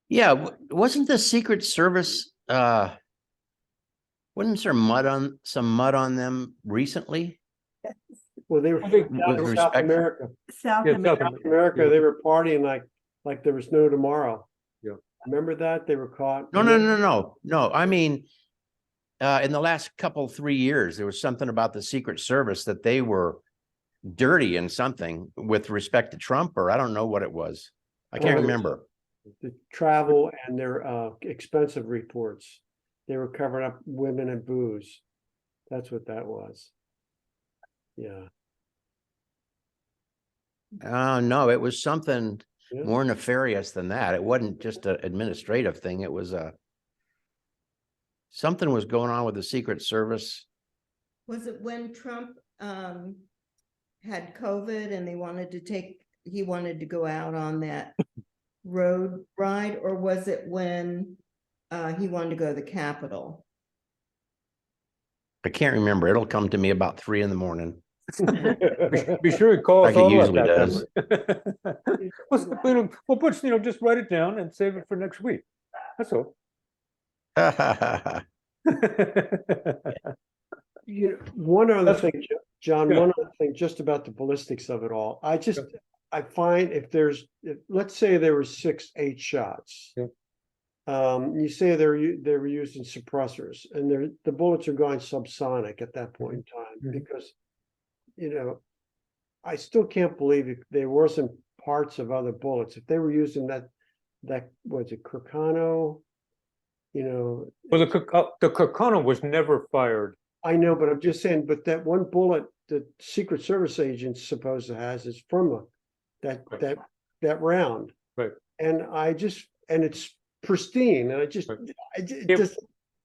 F: Yeah, wasn't the Secret Service wasn't there some mud on them recently?
D: Well, they were
A: I think
D: down in South America.
B: South
A: Yeah,
B: America.
A: South
D: America, they were partying like there was no tomorrow.
A: Yeah.
D: Remember that? They were caught.
F: No. I mean, in the last 3 years, there was something about the Secret Service that they were dirty in something with respect to Trump, or I don't know what it was. I can't remember.
D: The travel and their expensive reports. They were covering up women and booze. That's what that was. Yeah.
F: No, it was something more nefarious than that. It wasn't just an administrative thing. It was something was going on with the Secret Service.
G: Was it when Trump had COVID and they wanted to take he wanted to go out on that road ride, or was it when he wanted to go to the Capitol?
F: I can't remember. It'll come to me about 3 in the morning.
A: Be sure he calls
F: Like it
A: all up
F: usually
A: that
F: does.
A: number. We'll put, just write it down and save it for next week. That's all.
D: You know, one other
A: That's-
D: thing, John,
A: yeah.
D: one other thing, just about the ballistics of it all. I find if let's say there were 6, 8 shots.
A: Yeah.
D: You say they were using suppressors, and the bullets are going subsonic at that point in time,
A: Mhm.
D: because, I still can't believe there wasn't parts of other bullets. If they were using that was it Kirkano?
A: Well, the Kirkano was never fired.
D: I know, but I'm just saying, but that one bullet that Secret Service agents supposed to has is from that round.
A: Right.
D: And it's pristine, and
A: Right.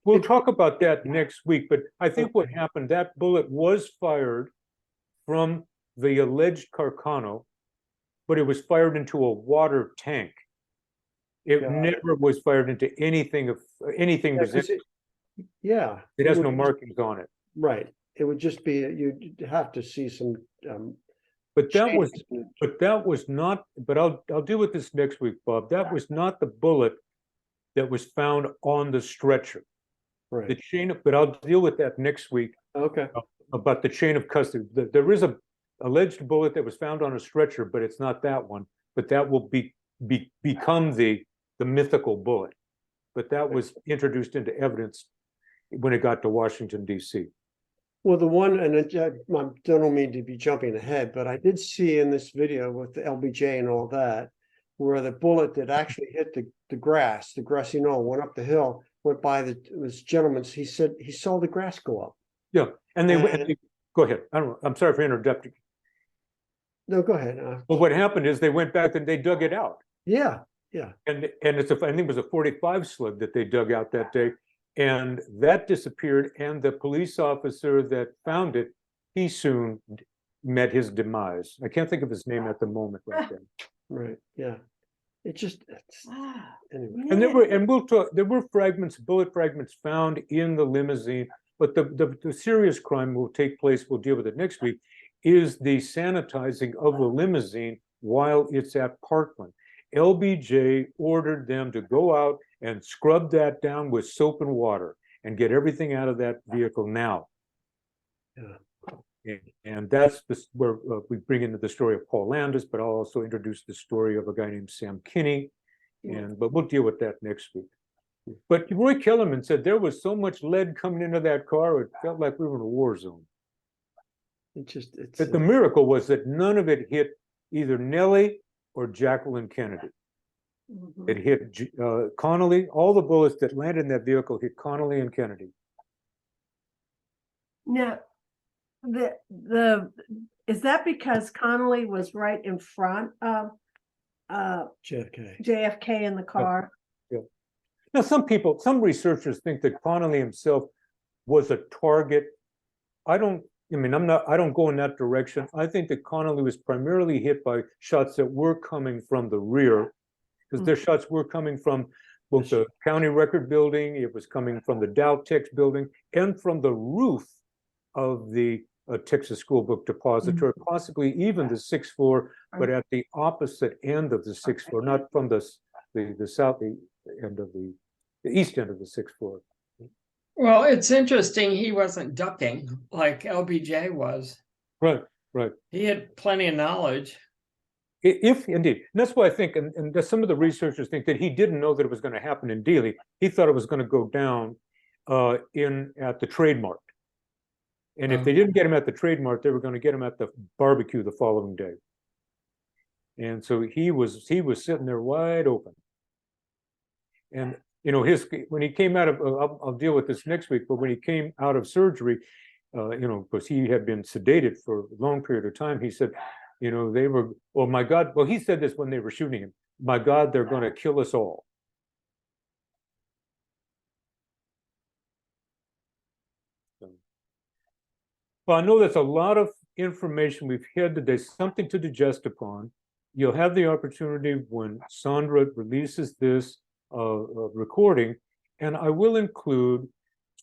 A: We'll talk about that next week, but I think what happened, that bullet was fired from the alleged Carcano, but it was fired into a water tank. It
D: Got it.
A: never was fired into anything
D: Yeah, 'cause
A: resistant.
D: yeah.
A: It has
D: would
A: no
D: just-
A: markings on it.
D: Right, it would just be, you'd have to see some,
A: But
D: changes.
A: that was not, but I'll deal with this next week, Bob. That was not the bullet that was found on the stretcher. The
D: Right,
A: chain of, but I'll deal with that next week
D: okay,
A: about the chain of custody. There is a alleged bullet that was found on a stretcher, but it's not that one. But that will become the mythical bullet. But that was introduced into evidence when it got to Washington, D.C.
D: well, the one, and I don't mean to be jumping ahead, but I did see in this video with the LBJ and all that, where the bullet that actually hit the grassy knoll, went up the hill, went by this gentleman's, he said he saw the grass go up.
A: Yeah, and they go ahead. I don't know. I'm sorry for interrupting.
D: No, go ahead.
A: Well, what happened is they went back and they dug it out.
D: Yeah,
A: And it's I think it was a 45 slug that they dug out that day, and that disappeared. And the police officer that found it, he soon met his demise. I can't think of his name at the moment right then.
D: right, yeah. It's anyway.
A: And we'll talk, there were fragments, bullet fragments found in the limousine, but the serious crime will take place, we'll deal with it next week, is the sanitizing of the limousine while it's at Parkland. LBJ ordered them to go out and scrub that down with soap and water and get everything out of that vehicle now.
D: Yeah.
A: And that's where we bring into the story of Paul Landis, but I'll also introduce the story of a guy named Sam Kinney. But we'll deal with that next week. But Roy Kellerman said there was so much lead coming into that car, it felt like we were in a war zone. But the miracle was that none of it hit either Nellie or Jacqueline Kennedy. It hit Connolly. All the bullets that landed in that vehicle hit Connolly and Kennedy.
B: Now, is that because Connolly was right in front of JFK in the car?
A: Yeah. Now, some researchers think that Connolly himself was a target. I don't go in that direction. I think that Connolly was primarily hit by shots that were coming from the rear, because their shots were coming from both the county record building, it was coming from the Dow Tex building, and from the roof of the Texas School Book Depository, possibly even the 6th floor, but at the opposite end of the 6th floor, not from the south end of the east end of the 6th floor.
C: Well, it's interesting he wasn't ducking like LBJ was.
A: Right.
C: He had plenty of knowledge.
A: If indeed, and that's why I think, and some of the researchers think that he didn't know that it was going to happen in Dealey. He thought it was going to go down at the Trademark. And if they didn't get him at the Trademark, they were going to get him at the barbecue the following day. And so he was sitting there wide open. And when he came out of, I'll deal with this next week, but when he came out of surgery, because he had been sedated for a long period of time, he said, they were, oh my God, well, he said this when they were shooting him, my God, they're going to kill us all. Well, I know that's a lot of information we've had today, something to digest upon. you'll have the opportunity when Sandra releases this recording, and I will include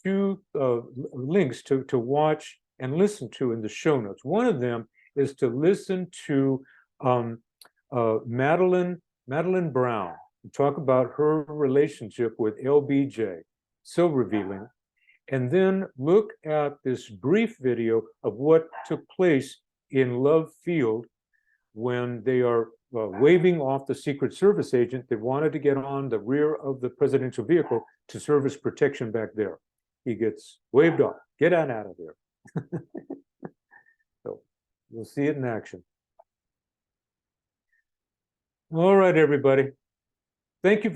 A: two links to watch and listen to in the show notes. One of them is to listen to Madeline Brown talk about her relationship with LBJ, so revealing. And then look at this brief video of what took place in Love Field when they are waving off the Secret Service agent that wanted to get on the rear of the presidential vehicle to serve as protection back there. He gets waved off. Get on out of there. So you'll see it in action. All right, everybody. Thank you for